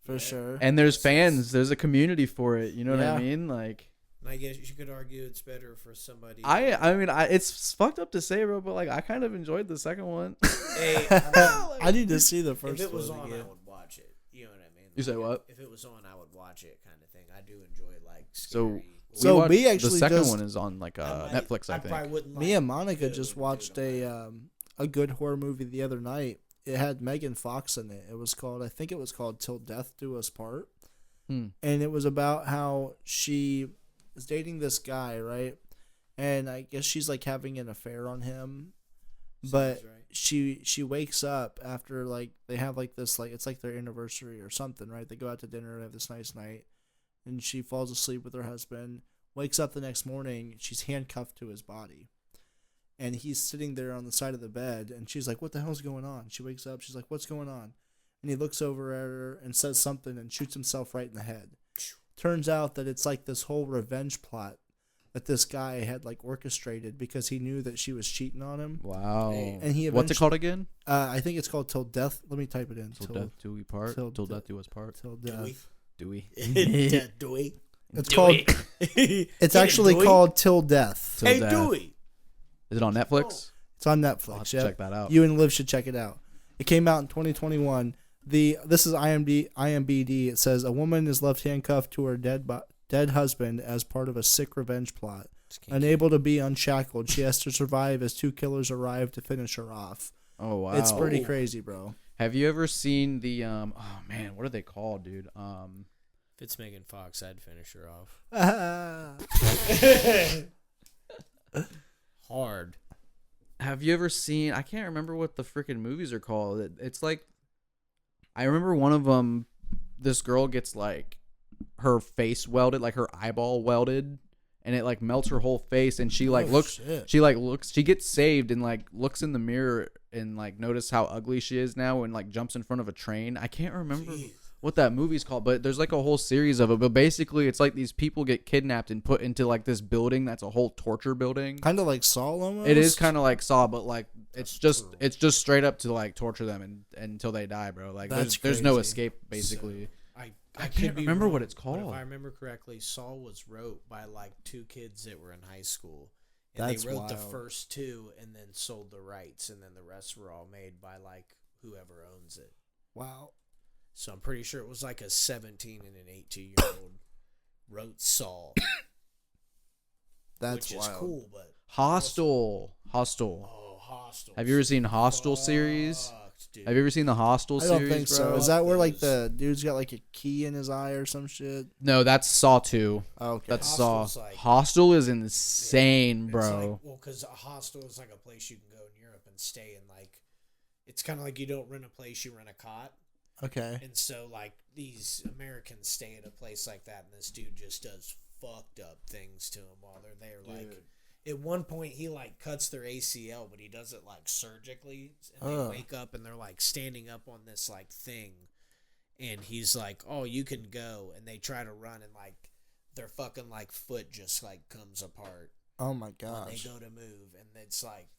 For sure. And there's fans. There's a community for it. You know what I mean? Like. I guess you could argue it's better for somebody. I mean, it's fucked up to say, bro, but like I kind of enjoyed the second one. Hey, I need to see the first one. If it was on, again. I would watch it. You know what I mean? You say what? If it was on, I would watch it, kind of thing. I do enjoy like scary. So we actually the second just, one is on like Netflix. I think. Me and Monica just watched a good horror movie the other night. It had Megan Fox in it. I think it was called Till Death Do Us Part, and it was about how she is dating this guy, right? And I guess she's like having an affair on him, but she wakes up after like they have like this like it's like their anniversary or something, right? They go out to dinner and have this nice night, and she falls asleep with her husband. Wakes up the next morning, she's handcuffed to his body, and he's sitting there on the side of the bed, and she's like, "What the hell's going on?" She wakes up, she's like, "What's going on?" And he looks over at her and says something and shoots himself right in the head. Turns out that it's like this whole revenge plot that this guy had like orchestrated because he knew that she was cheating on him. Wow. And he what's it called again? I think it's called Till Death. Let me type it in. Till Death Do We Part. Till Death Do Us Part. Till Death. Do we? Dewey. It's called. It's actually called Till Death. Hey, Dewey. Is it on Netflix? It's on Netflix. I'll have to check that out. You and Liv should check it out. It came out in 2021. This is IMDb. It says a woman is left handcuffed to her dead husband as part of a sick revenge plot. Unable to be unshackled, she has to survive as two killers arrive to finish her off. Oh wow, it's pretty crazy, bro. Have you ever seen the oh man, what are they called, dude? If it's Megan Fox, I'd finish her off. Hard. Have you ever seen? I can't remember what the freaking movies are called. It's like. I remember one of them, this girl gets like her face welded, like her eyeball welded, and it like melts her whole face, and she like she gets saved and like looks in the mirror and like notice how ugly she is now and like jumps in front of a train. I can't remember what that movie's called, but there's like a whole series of it. But basically it's like these people get kidnapped and put into like this building that's a whole torture building. Kind of like Saw almost? It is kind of like Saw, but like it's just straight up to like torture them and until they die, bro. Like there's no escape basically. So, I can't remember what it's called. If I remember correctly, Saw was wrote by like two kids that were in high school. And That's they wrote wild. the first two and then sold the rights, and then the rest were all made by like whoever owns it. Wow. So I'm pretty sure it was like a 17 and an 18-year-old wrote Saw. That's which wild. is cool, but Hostel. Oh, Hostel. Have you ever seen Hostel series? Dude. Have you ever seen the Hostel series? I don't think so. Bro? Is that where like the dude's got like a key in his eye or some shit? No, that's Saw 2. Oh, okay. That's Hostel's Saw. like- Hostel is insane, bro. Like, because a hostel is like a place you can go in Europe and stay in. Like, it's kind of like you don't rent a place, you rent a cot. Okay. And so, like, these Americans stay at a place like that, and this dude just does fucked up things to them while they're there. Dude. Like, at one point, he, like, cuts their ACL, but he does it, like, surgically. And they wake up, and they're, like, standing up on this, like, thing. And he's like, oh, you can go. And they try to run, and, like, their fucking, like, foot just, like, comes apart. Oh, my When gosh. they go to move. And it's, like,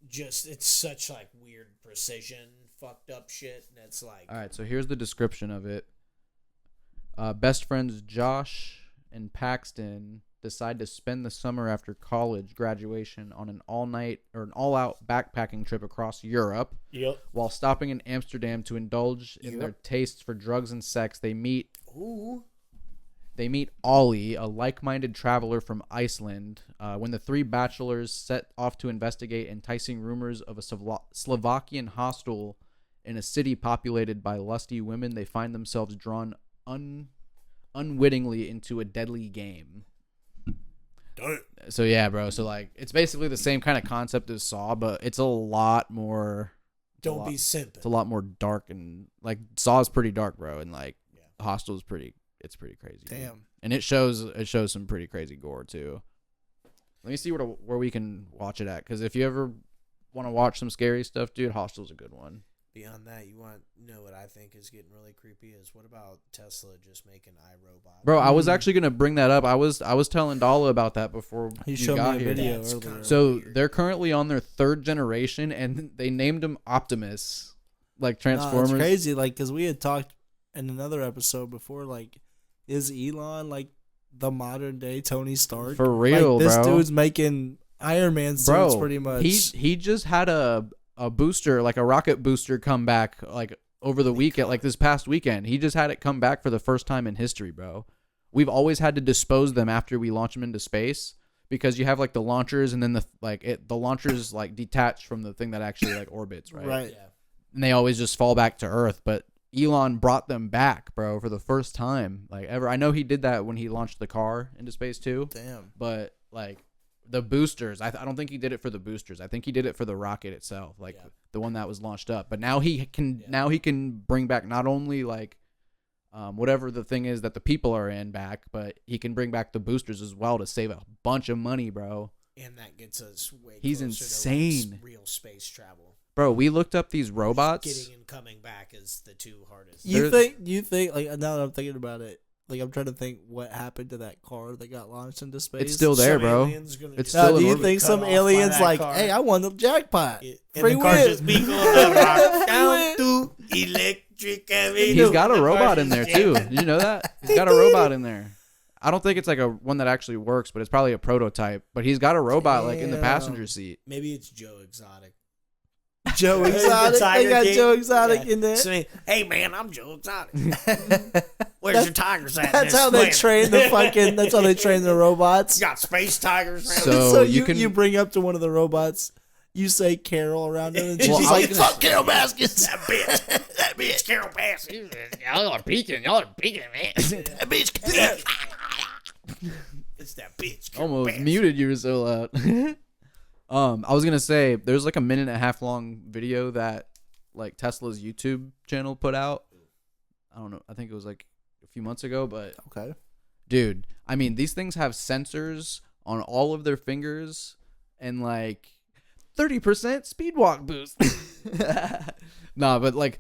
just, it's such, like, weird precision, fucked up shit. And it's, like... All right, so here's the description of it. Best friends Josh and Paxton decide to spend the summer after college graduation on an all-out backpacking trip across Europe. Yep. While stopping in Amsterdam to indulge in their tastes for drugs and sex, they meet Ollie, a like-minded traveler from Iceland. When the three bachelors set off to investigate enticing rumors of a Slovakian hostel in a city populated by lusty women, they find themselves drawn unwittingly into a deadly game. So yeah, bro. So like, it's basically the same kind of concept as Saw, but it's a lot more. Don't be simping. It's a lot more dark, and like Saw is pretty dark, bro, and like Hostel is pretty. It's pretty crazy. Damn. Dude. And it shows some pretty crazy gore too. Let me see where we can watch it at, because if you ever want to watch some scary stuff, dude, Hostel's a good one. Beyond that, you want to know what I think is getting really creepy is what about Tesla just making iRobot? Bro, I was actually gonna bring that up. I was telling Dolla about that before He you showed got me a here. video That's earlier. kinda So weird. they're currently on their 3rd generation, and they named him Optimus, like Transformers. It's crazy, like, because we had talked in another episode before, like, is Elon, like, the modern day Tony Stark? For real, like, this bro. dude's making Iron Man suits Bro, pretty much. he just had a booster, like a rocket booster, come back like over the weekend, like this past weekend. He just had it come back for the first time in history, bro. We've always had to dispose them after we launch them into space because you have like the launchers, and then the launchers like detach from the thing that actually like orbits, right? Right. Yeah. And they always just fall back to Earth. But Elon brought them back, bro, for the first time like ever. I know he did that when he launched the car into space too. Damn. But like the boosters, I don't think he did it for the boosters. I think he did it for the rocket itself, like the one that was launched up. But now he can bring back not only like whatever the thing is that the people are in back, but he can bring back the boosters as well to save a bunch of money, bro. And that gets us way He's closer insane. to like, real space travel. Bro, we looked up these robots. Getting and coming back is the two hardest. You think, like, now that I'm thinking about it, like, I'm trying to think what happened to that car that got launched into space. It's still there, Some bro. alien's gonna It's just still do in you orbit. think cut some off by aliens that like, car. hey, I won the jackpot? And Free the car will. just be going down to electric avenue. He's got a The robot car in there just too. Did you know that? He's got a robot in there. I don't think it's like a one that actually works, but it's probably a prototype. But he's got a robot like in the Damn. passenger seat. Maybe it's Joe Exotic. Joe The Exotic. Tiger They got King. Joe Exotic Yeah. in there. So, hey man, I'm Joe Exotic. Where's your tigers at? That's this how they planet? train the fucking. That's how they train the robots. You got space tigers. Around So- So you you can- you bring up to one of the robots. You say Carol around him, and she's Well, just I like, was gonna- "Fuck Carol Baskins." that bitch. That bitch, Carol Bassett. Y'all are peeking, man. That bitch. It's that bitch. Carol Almost Bassett. muted you were so loud. I was gonna say there's like a 1.5 minute long video that like Tesla's YouTube channel put out. I don't know. I think it was like a few months ago, but Okay. dude, I mean, these things have sensors on all of their fingers and like 30% speed walk boost. Nah, but like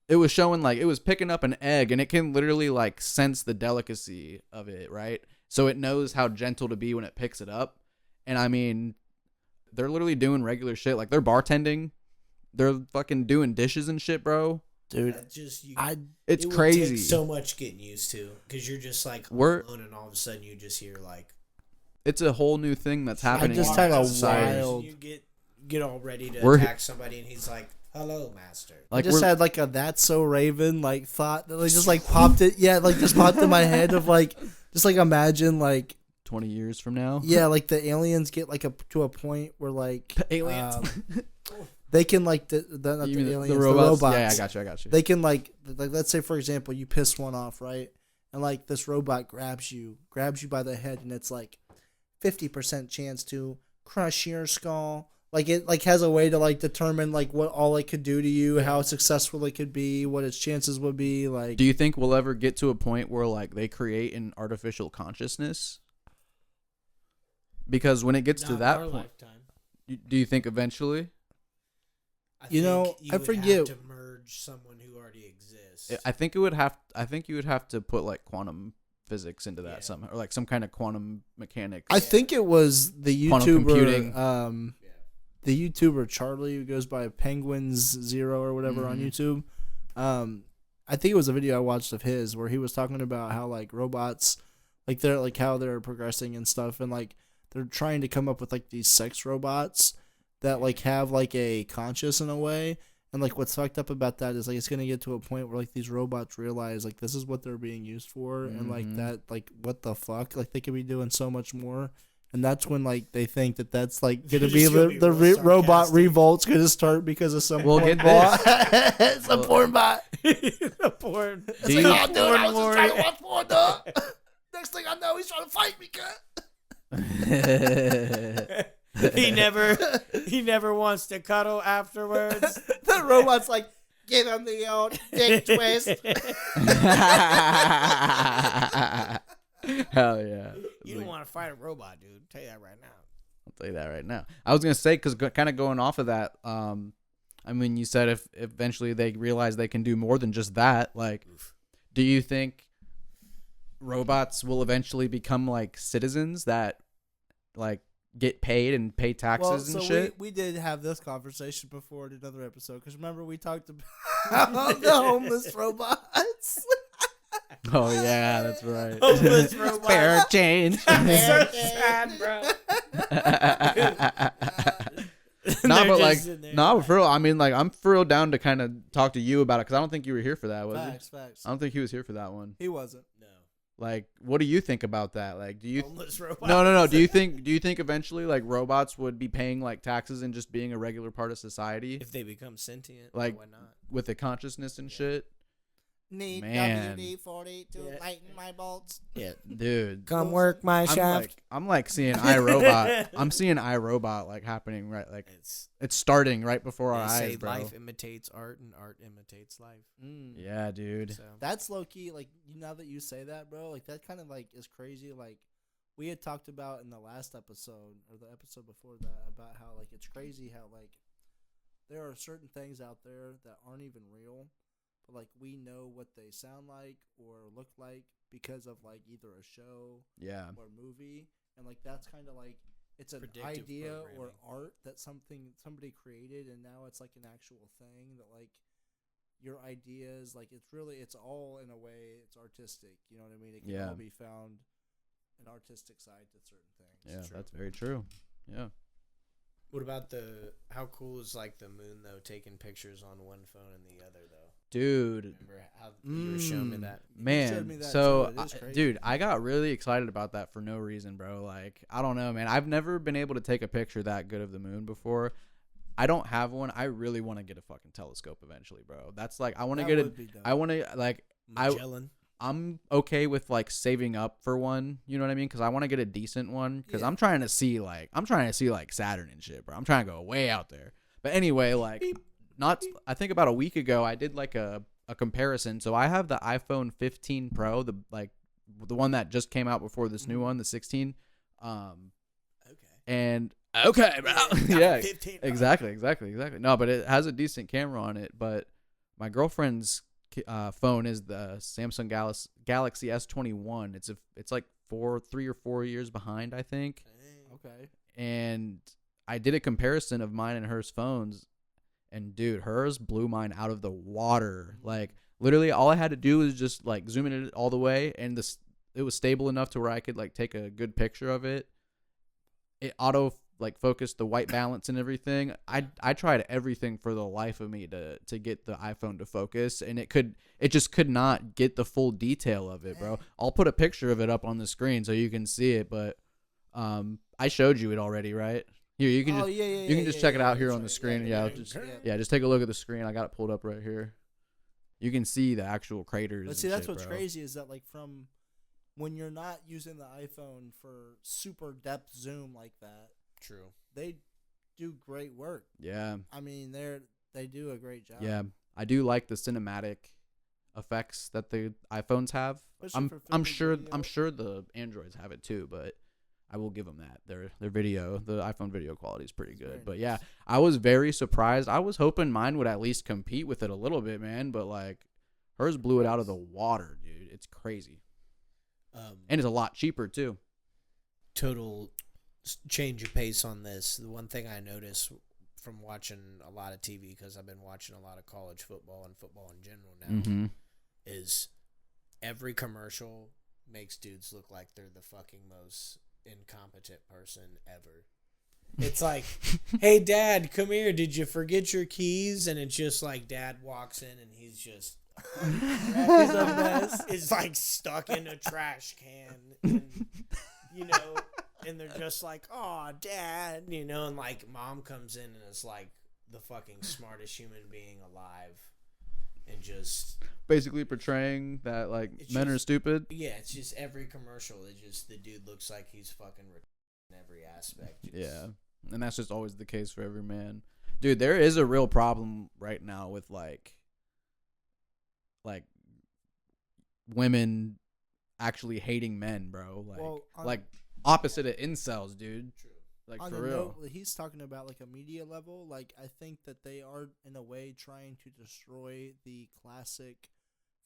it was showing like it was picking up an egg and it can literally like sense the delicacy of it, right? So it knows how gentle to be when it picks it up. And I mean, they're literally doing regular shit. Like they're bartending. They're fucking doing dishes and shit, bro. Dude, That just you, It's it would crazy. take so much getting used to because you're just like We're- alone, and all of a sudden you just hear like It's a whole new thing that's happening. just in had a society. wild- You get all ready to We're- attack somebody, and he's like, "Hello, master." Like I just we're- had like a "That's So Raven" like thought that like just like popped it. Yeah, like just popped in my head of like just like imagine like 20 years from now. yeah, like the aliens get like to a point where like Aliens. they can like not You the mean aliens, the robots? the robots. Yeah, I got you. They can like let's say for example you piss one off, right? And like this robot grabs you by the head, and it's like 50% chance to crush your skull. Like it like has a way to like determine like what all it could do to you, how successful it could be, what its chances would be. Like, Do you think we'll ever get to a point where like they create an artificial consciousness? Because when it gets to Not that in our point, lifetime. do you think eventually? You know, think you I would forget- have to merge someone who already exists. I think it would have. I think you would have to put like quantum physics into that Yeah. somehow, or like some kind of quantum mechanics. I think it was the Quantum computing. YouTuber, Yeah. the YouTuber Charlie who goes by Penguins Zero or whatever on Mhm. YouTube. I think it was a video I watched of his where he was talking about how like robots, like they're like how they're progressing and stuff, and like they're trying to come up with like these sex robots that like have like a conscious in a way. And like what's fucked up about that is like it's gonna get to a point where like these robots realize like this is what they're being used for, and like Mhm. that like what the fuck, like they could be doing so much more. And that's when like they think that that's like gonna It's be gonna be the real robot sarcastic. revolt's gonna start because of some Well, porn get bot. Some Well- porn bot. The porn. It's Do like, you- oh dude, I was porn just trying to watch porn, dog. Next thing I know, he's trying to fight me, cut. he never wants to cuddle afterwards. The robot's like, give him the old dick twist. Hell yeah! You don't want to fight a robot, dude. I'll tell you that right now. I'll tell you that right now. I was gonna say because kind of going off of that. I mean, you said if eventually they realize they can do more than just that. Like, do you think robots will eventually become like citizens that like get paid and pay taxes and shit? We did have this conversation before in another episode because remember we talked about the homeless robots. Oh yeah, that's right. Homeless robots. Fair change. So sad, bro. Nah, but like, nah, for real. I mean, like, I'm for real down to kind of talk to you about it because I don't think you were here for that, was Facts. I don't think he was here for that one. He wasn't. No. Like, what do you think about that? Like, do you? Homeless robots. No. Do you think eventually like robots would be paying like taxes and just being a regular part of society If they become sentient, Like, why not? with a consciousness and shit? Need Man. WD-40 to lighten my bolts. Yeah. Dude, Come work my shaft. I'm like seeing iRobot. I'm seeing iRobot like happening right, like it's starting right before our eyes, bro. Life imitates art, and art imitates life. Yeah, dude. So. That's low key. Like now that you say that, bro, like that kind of like is crazy. Like we had talked about in the last episode or the episode before that about how like it's crazy how like there are certain things out there that aren't even real. Like we know what they sound like or look like because of like either a show or movie, and like that's kind of like it's an idea or art that somebody created, and now it's like an actual thing that like your ideas, like it's all in a way it's artistic, you know what I mean? It can all be found an artistic side to certain things. Yeah, that's very true. Yeah. What about how cool is like the moon though, taking pictures on one phone and the other though? Dude, Remember how you were showing me that? Man, showed me that so too. dude, I got really excited about that for no reason, bro. Like, I don't know, man. I've never been able to take a picture that good of the moon before. I don't have one. I really want to get a fucking telescope eventually, bro. That's like I want to get it. I want to like Magellan. I'm okay with like saving up for one, you know what I mean? Because I want to get a decent one because I'm trying to see like Saturn and shit, bro. I'm trying to go way out there. But anyway, like I think about a week ago I did like a comparison. So I have the iPhone 15 Pro, the one that just came out before this new one, the 16. And okay, bro. Yeah, 15, exactly. No, but it has a decent camera on it. But my girlfriend's phone is the Samsung Galaxy S21. It's like 3 or 4 years behind, I think. Okay. And I did a comparison of mine and hers phones, and dude, hers blew mine out of the water. Like literally, all I had to do was just like zoom in it all the way, and it was stable enough to where I could like take a good picture of it. It auto like focused the white balance and everything. I tried everything for the life of me to get the iPhone to focus, and it just could not get the full detail of it, bro. I'll put a picture of it up on the screen so you can see it, but I showed you it already, right? Here, you can just check it out here on the screen. Just take a look at the screen. I got it pulled up right here. You can see the actual craters. But see, that's what's bro. crazy is that like from when you're not using the iPhone for super depth zoom like that. True. They do great work. Yeah. I mean, they do a great job. Yeah, I do like the cinematic effects that the iPhones have. I'm sure the Androids have it too, but I will give them that. Their video, the iPhone video quality is pretty good. But yeah, I was very surprised. I was hoping mine would at least compete with it a little bit, man. But like, hers blew it out of the water, dude. It's crazy. And it's a lot cheaper too. Total change of pace on this. The one thing I noticed from watching a lot of TV, because I've been watching a lot of college football and football in general now, is every commercial makes dudes look like they're the fucking most incompetent person ever. It's like, hey dad, come here, did you forget your keys? And it's just like dad walks in and he's just he's a mess. It's like stuck in a trash can, and, you know, and they're just like, oh dad, you know, and like mom comes in and it's like the fucking smartest human being alive, and just basically portraying that like men are stupid. Yeah, it's just every commercial. It's just the dude looks like he's fucking in every aspect. Yeah, and that's just always the case for every man. Dude, there is a real problem right now with like women actually hating men, bro. Like opposite of incels, dude. True. Like, on for the real. note, he's talking about like a media level. Like, I think that they are in a way trying to destroy the classic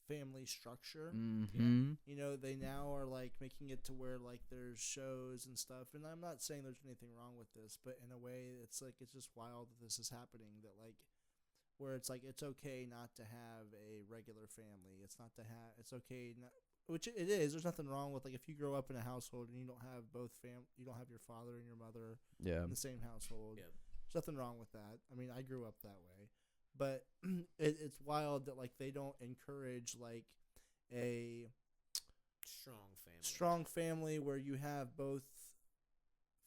family structure. Mm-hmm. You know, they now are like making it to where like there's shows and stuff. And I'm not saying there's anything wrong with this, but in a way, it's like it's just wild that this is happening. That like where it's like it's okay not to have a regular family. It's not to have. It's okay not. Which it is. There's nothing wrong with like if you grow up in a household and you don't have you don't have your father and your mother in the same household. Yep. There's nothing wrong with that. I mean, I grew up that way, but it's wild that like they don't encourage like a strong family where you have both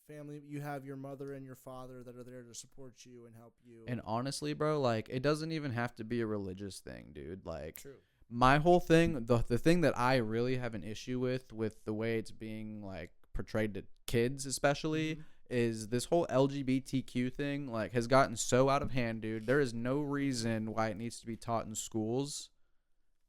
family. You have your mother and your father that are there to support you and help you. And honestly, bro, like, it doesn't even have to be a religious thing, dude. Like, True. My whole thing, the thing that I really have an issue with the way it's being like portrayed to kids, especially, is this whole LGBTQ thing. Like, has gotten so out of hand, dude. There is no reason why it needs to be taught in schools,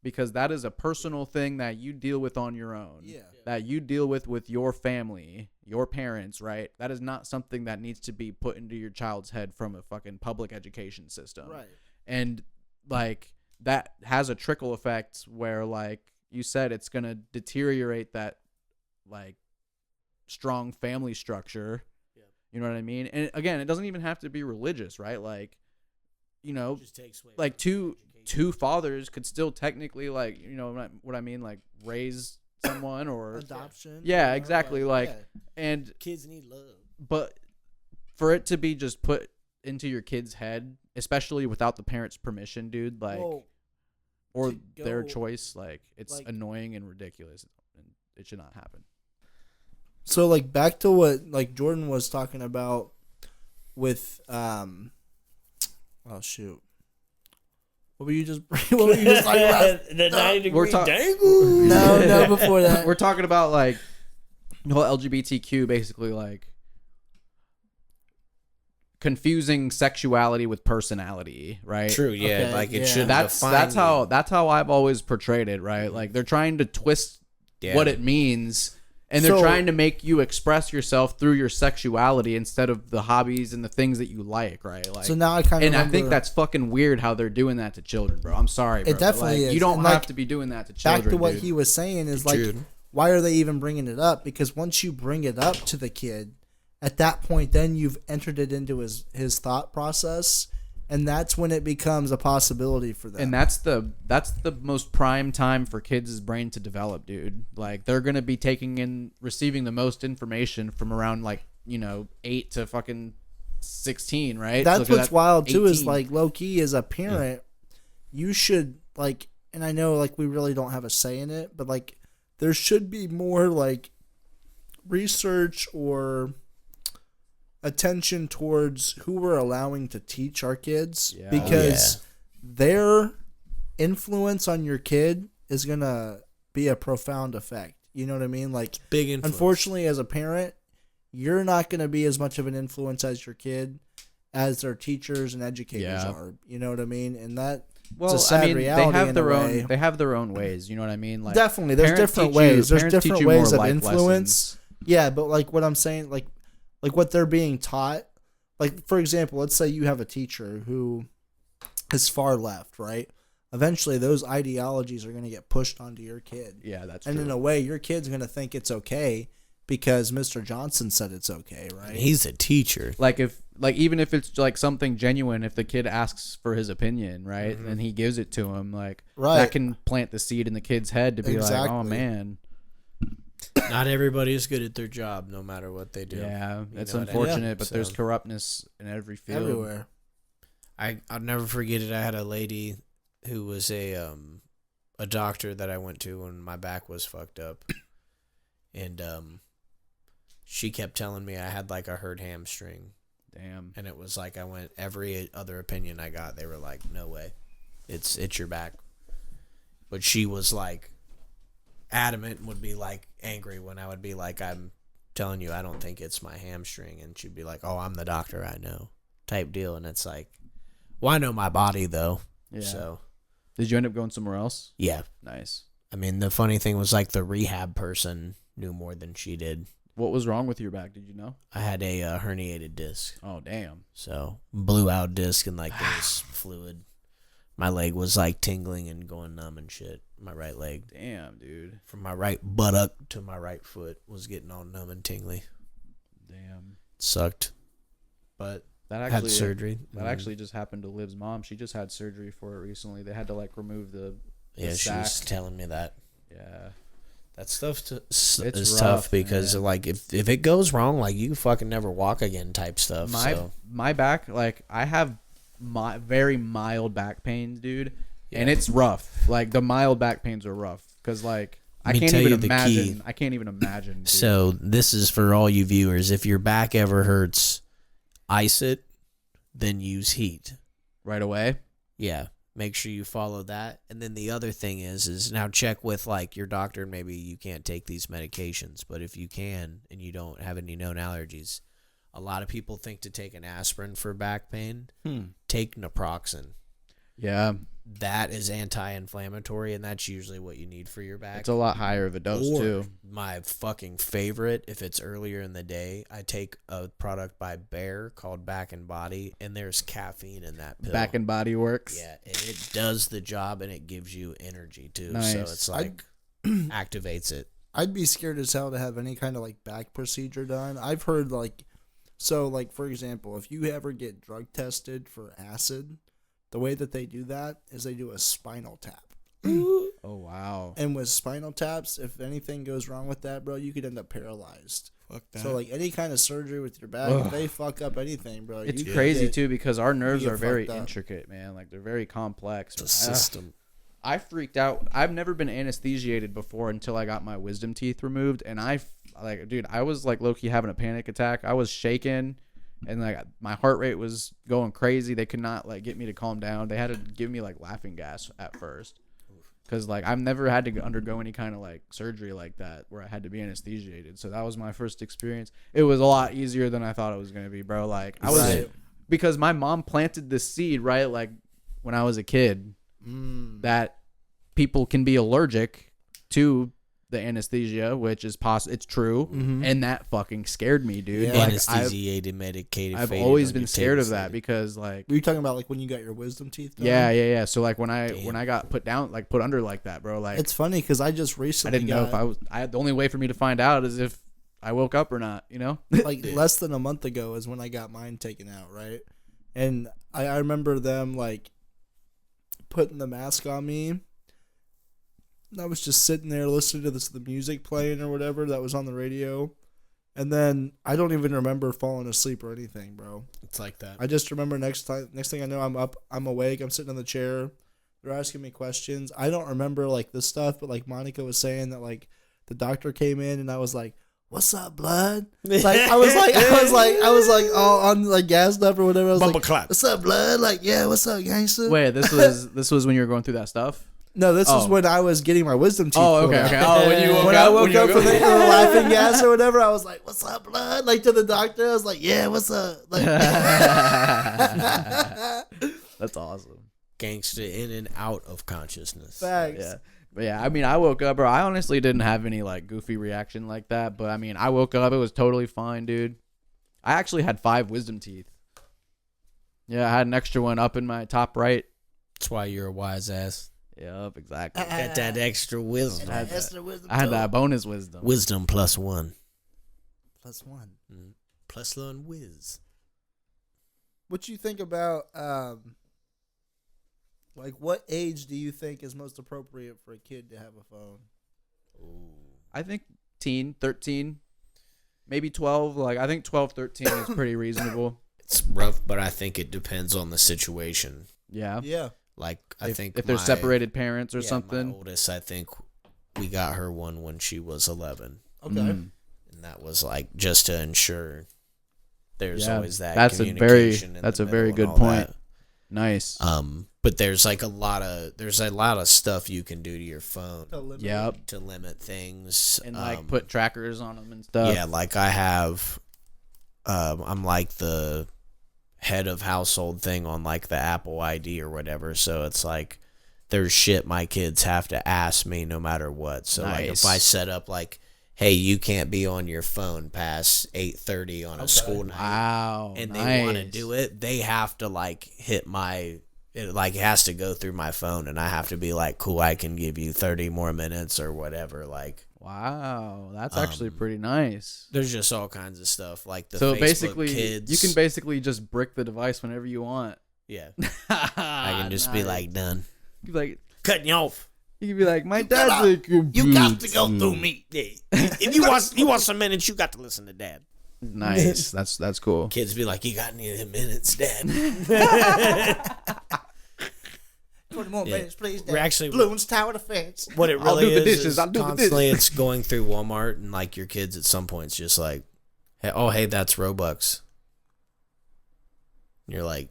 because that is a personal thing that you deal with on your own. Yeah. That you deal with your family, your parents, right? That is not something that needs to be put into your child's head from a fucking public education system. Right. And like, that has a trickle effect where, like you said, it's going to deteriorate that like strong family structure. Yeah. You know what I mean? And again, it doesn't even have to be religious, right? Like, you know, Just takes away like two fathers could still technically, like, you know what I mean, like raise someone or adoption. Yeah, exactly. Like, and kids need love. But for it to be just put into your kid's head, especially without the parents' permission, dude, like, or their choice, like, it's like, annoying and ridiculous, and it should not happen. So, like, back to what like Jordan was talking about with oh shoot, what were you just talking about? The 90-degree dangle? No, before that. We're talking about like the whole LGBTQ, basically, like confusing sexuality with personality, right? True, yeah. Okay, like it should. That's how I've always portrayed it, right? Like, they're trying to twist what it means, and they're trying to make you express yourself through your sexuality instead of the hobbies and the things that you like, right? Like, so now I kind of I think that's fucking weird how they're doing that to children, bro. I'm sorry, bro. It definitely is. You don't have to be doing that to children. Back to what he was saying is like, why are they even bringing it up? Because once you bring it up to the kid, at that point, then you've entered it into his thought process, and that's when it becomes a possibility for them. And that's the most prime time for kids' brain to develop, dude. Like, they're gonna be receiving the most information from around, like, 8 to fucking 16, right? That's what's wild too, is like, low key as a parent, you should, like, and I know like we really don't have a say in it, but like there should be more like research or attention towards who we're allowing to teach our kids, because their influence on your kid is gonna be a profound effect. You know what I mean? Like, big influence. Unfortunately, as a parent, you're not gonna be as much of an influence as your kid as their teachers and educators are. You know what I mean? And that it's a sad reality. They have their own ways. You know what I mean? Like, definitely, there's different ways. There's different ways of influence. Lessons. Yeah, but like what I'm saying, like what they're being taught, like, for example, let's say you have a teacher who is far left, right? Eventually those ideologies are going to get pushed onto your kid. Yeah, that's and true. In a way, your kid's going to think it's okay because Mr. Johnson said it's okay, right? He's a teacher. Even if it's like something genuine, if the kid asks for his opinion, right, and he gives it to him, like, that can plant the seed in the kid's head to be like, oh man. Not everybody is good at their job, no matter what they do. Yeah, it's unfortunate, but there's corruptness in every field. Everywhere. I'll never forget it. I had a lady who was a doctor that I went to when my back was fucked up. And she kept telling me I had like a hurt hamstring. Damn. And it was like every other opinion I got, they were like, no way. It's your back. But she was like adamant and would be like angry when I would be like, I'm telling you I don't think it's my hamstring, and she'd be like, oh, I'm the doctor, I know, type deal. And it's like, well, I know my body though. Yeah. So did you end up going somewhere else? Yeah. Nice. I mean, the funny thing was, like, the rehab person knew more than she did. What was wrong with your back? Did you know? I had a herniated disc. Oh, damn. So blew out disc and like there was fluid. My leg was like tingling and going numb and shit. My right leg. Damn, dude. From my right buttock to my right foot was getting all numb and tingly. Damn. Sucked. But that actually had surgery. That actually just happened to Liv's mom. She just had surgery for it recently. They had to like remove the yeah, she sac. was telling me that. Yeah. That stuff is rough, tough because man. like if it goes wrong, like you fucking never walk again type stuff. My back, like I have my very mild back pains, dude, and it's rough. Like the mild back pains are rough because like I can't even imagine. I can't even imagine. Dude. So this is for all you viewers. If your back ever hurts, ice it, then use heat right away. Yeah. Make sure you follow that. And then the other thing is now check with like your doctor. Maybe you can't take these medications, but if you can and you don't have any known allergies, a lot of people think to take an aspirin for back pain. Take naproxen. Yeah. That is anti-inflammatory, and that's usually what you need for your back. It's a lot higher of a dose, too. My fucking favorite, if it's earlier in the day, I take a product by Bayer called Back and Body, and there's caffeine in that pill. Back and Body works. Yeah, and it does the job, and it gives you energy, too. Nice. So it's like, activates it. I'd be scared as hell to have any kind of, like, back procedure done. I've heard, like, so, like, for example, if you ever get drug tested for acid, the way that they do that is they do a spinal tap. Oh, wow. And with spinal taps, if anything goes wrong with that, bro, you could end up paralyzed. Fuck that. So, like, any kind of surgery with your back, if they fuck up anything, bro. It's crazy, too, because our nerves are very intricate, man. Like, they're very complex. The system. I freaked out. I've never been anesthesiated before until I got my wisdom teeth removed. And I was, like, low-key having a panic attack. I was shaking. And like my heart rate was going crazy. They could not like get me to calm down. They had to give me like laughing gas at first, because like I've never had to undergo any kind of like surgery like that where I had to be anesthesiated. So that was my first experience. It was a lot easier than I thought it was gonna be, bro. Like I was because my mom planted this seed right like when I was a kid that people can be allergic to the anesthesia, which is it's true, and that fucking scared me, dude. Yeah. Like, Anesthesiated, medicated. I've always been scared of that because, like, were you talking about like when you got your wisdom teeth done? Yeah. So like when I got put under like that, bro. Like it's funny because I just recently I didn't know if I had the only way for me to find out is if I woke up or not, you know. Like less than a month ago is when I got mine taken out, right? And I remember them like putting the mask on me. I was just sitting there listening to the music playing or whatever that was on the radio. And then I don't even remember falling asleep or anything, bro. It's like that. I just remember next thing I know, I'm up, I'm awake, I'm sitting in the chair. They're asking me questions. I don't remember like this stuff, but like Monica was saying that like the doctor came in and I was like, "What's up, blood?" Like I was like all on like gassed up or whatever. I was Bumper like, clap. "What's up, blood?" Like, "Yeah, what's up, gangster?" Wait, this was when you were going through that stuff? No, this was when I was getting my wisdom teeth. Oh, okay. Oh, when you woke when up, I woke up from the laughing gas or whatever, I was like, "What's up, blood?" Like to the doctor, I was like, "Yeah, what's up?" Like, that's awesome. Gangster in and out of consciousness. Facts. Yeah. But yeah, I mean, I woke up, bro. I honestly didn't have any like goofy reaction like that, but I mean, I woke up, it was totally fine, dude. I actually had 5 wisdom teeth. Yeah, I had an extra one up in my top right. That's why you're a wise ass. Yep, exactly. Got that extra wisdom. I had that bonus wisdom. Wisdom plus 1. +1. Plus 1 whiz. What you think about like what age do you think is most appropriate for a kid to have a phone? I think 13, maybe 12. Like I think 12, 13 is pretty reasonable. It's rough, but I think it depends on the situation. Yeah. Yeah. Like I think if they're separated parents or something. My oldest, I think we got her one when she was 11. Okay. And that was like just to ensure there's always that that's communication. That's a very good point. That. Nice. But there's like a lot of stuff you can do to your phone. To limit things and like put trackers on them and stuff. Yeah, like I have I'm like the head of household thing on like the Apple ID or whatever, so it's like there's shit my kids have to ask me no matter what. So like if I set up like hey, you can't be on your phone past 8:30 on a school night. Wow. And they want to do it. They have to like hit my, it like has to go through my phone, and I have to be like, cool, I can give you 30 more minutes or whatever. Like, wow, that's actually pretty nice. There's just all kinds of stuff like the so Facebook basically, kids. you can basically just brick the device whenever you want. Yeah, I can just be like, done. You be like cutting you off. You can be like, my dad's a computer. You got to go through me. Yeah. If you want some minutes, you got to listen to Dad. Nice. That's cool. Kids be like, you got any of the minutes, Dad? 20 more minutes, please, Dad. We're actually Balloons tower defense. What it really is I'll do the constantly dishes. it's going through Walmart, and like your kids at some point it's just like, hey, that's Robux. And you're like,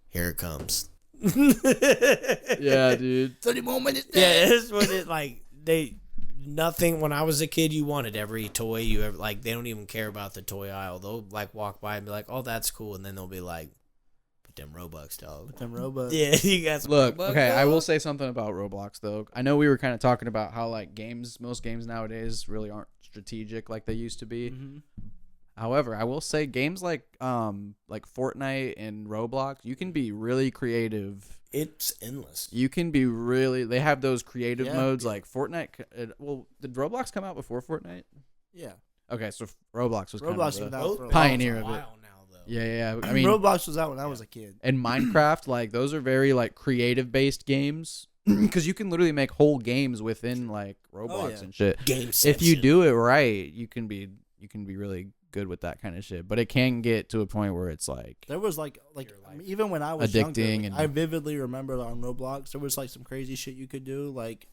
here it comes. Yeah, dude. 30 more minutes, Dad. Yeah, it's what it like. Nothing. When I was a kid, you wanted every toy you ever like. They don't even care about the toy aisle. They'll like walk by and be like, oh, that's cool, and then they'll be like, put them Robux, dog. Them robots. Yeah, you guys. Look, Robux, okay, dog? I will say something about Roblox though. I know we were kind of talking about how like most games nowadays really aren't strategic like they used to be. Mm-hmm. However, I will say games like Fortnite and Roblox, you can be really creative. It's endless. You can be really. They have those creative Yeah. modes like Fortnite. Well, did Roblox come out before Fortnite? Yeah. Okay, so Roblox was Roblox kind was of out for a pioneer a of it. while now, though. Yeah. I mean, Roblox was out when I was a kid. and Minecraft, like those are very like creative based games because you can literally make whole games within like Roblox yeah. and shit. Game If you do it right, you can be really good with that kind of shit. But it can get to a point where it's like There was like Your life. even when I was Addicting younger, and- I vividly remember on Roblox there was like some crazy shit you could do. Like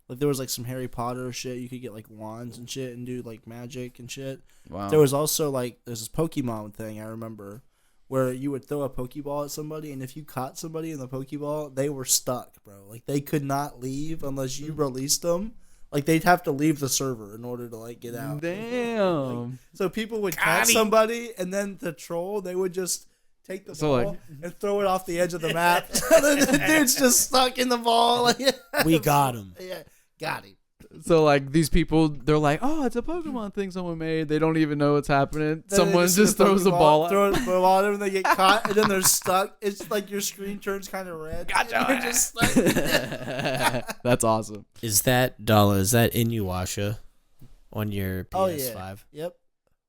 there was like some Harry Potter shit. You could get like wands and shit and do like magic and shit. wow. There was also like there's this Pokemon thing I remember where you would throw a Pokeball at somebody, and if you caught somebody in the Pokeball, they were stuck, bro. Like they could not leave unless you released them. Like they'd have to leave the server in order to like get out. Damn. So people would catch somebody, and then the troll, they would just take the So, ball like- and throw it off the edge of the map. And then the dude's just stuck in the ball. Like, We got him. yeah, got him. So like these people, they're like, oh, it's a Pokemon thing someone made. They don't even know what's happening. Then Someone they just throws the ball. throw it at them, and they get caught, and then they're stuck. It's like your screen turns kind of red. Gotcha. You're just stuck. That's awesome. Is that Dolla? Is that Inuyasha on your PS5? Oh yeah. Yep.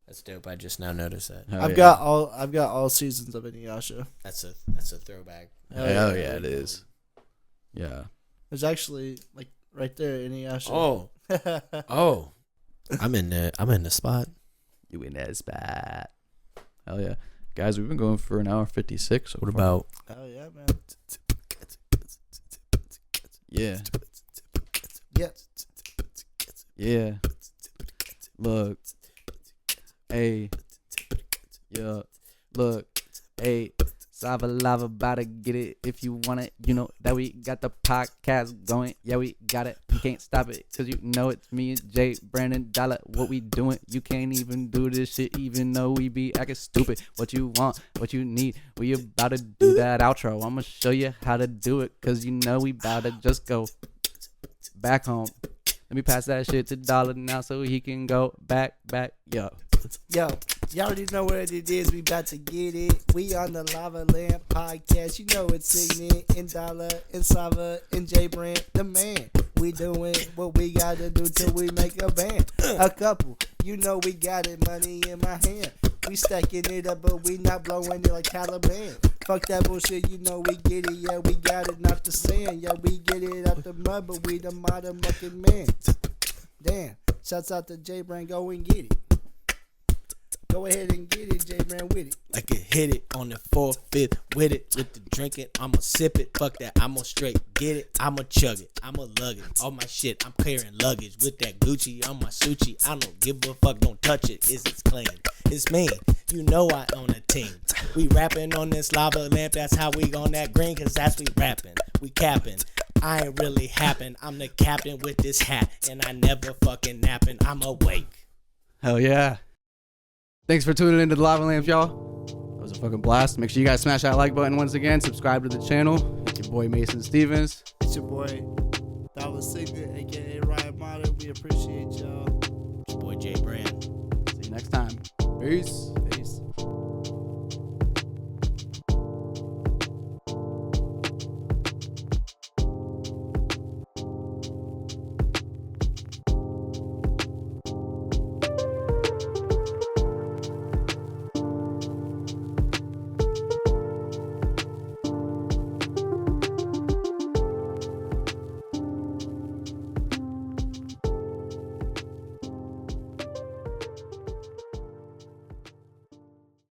That's dope. I just now noticed that. Hell I've yeah. got all seasons of Inuyasha. That's a throwback. Hell yeah, it is. Yeah. There's actually like right there Inuyasha. Oh, I'm in the spot. You in that spot. Hell yeah. Guys, we've been going for an hour 56. So What far. about? Oh yeah, man. Yeah. Yep. Yeah. Look. Hey. Yeah. Look. Hey. Sava lava about to get it if you want it. You know that we got the podcast going. Yeah, we got it. You can't stop it because you know it's me and Jay, Brandon, Dolla. What we doing? You can't even do this shit even though we be acting stupid. What you want? What you need? We about to do that outro. I'm going to show you how to do it because you know we about to just go back home. Let me pass that shit to Dolla now so he can go back. Yo. Yo, y'all already know what it is. We about to get it. We on the Lava Lamp podcast. You know it's Signet and Dolla and Sava and J Brand, the man. We doing what we gotta do till we make a band. A couple, you know we got it. Money in my hand. We stacking it up, but we not blowing it like Taliban. Fuck that bullshit, you know we get it. Yeah, we got it, not the sand. Yeah, we get it out the mud, but we the modern fucking man. Damn, shouts out to J Brand. Go and get it. Go ahead and get it, J-Brand, with it. I can hit it on the 4-5 with it. With the drinking, I'ma sip it. Fuck that, I'ma straight get it. I'ma chug it, I'ma lug it. All my shit, I'm clearing luggage. With that Gucci on my Suchi, I don't give a fuck, don't touch it. It's clean, it's mean. You know I own a team. We rapping on this lava lamp, that's how we on that green, cause that's we rapping. We capping. I ain't really happen. I'm the captain with this hat, and I never fucking napping. I'm awake. Hell yeah. Thanks for tuning into the Lava Lamp, y'all. That was a fucking blast. Make sure you guys smash that like button once again. Subscribe to the channel. It's your boy Mason Stevens. It's your boy, Dolla Signet, a.k.a. Ryan Modern. We appreciate y'all. It's your boy boy Jay Brand. See you next time. Peace.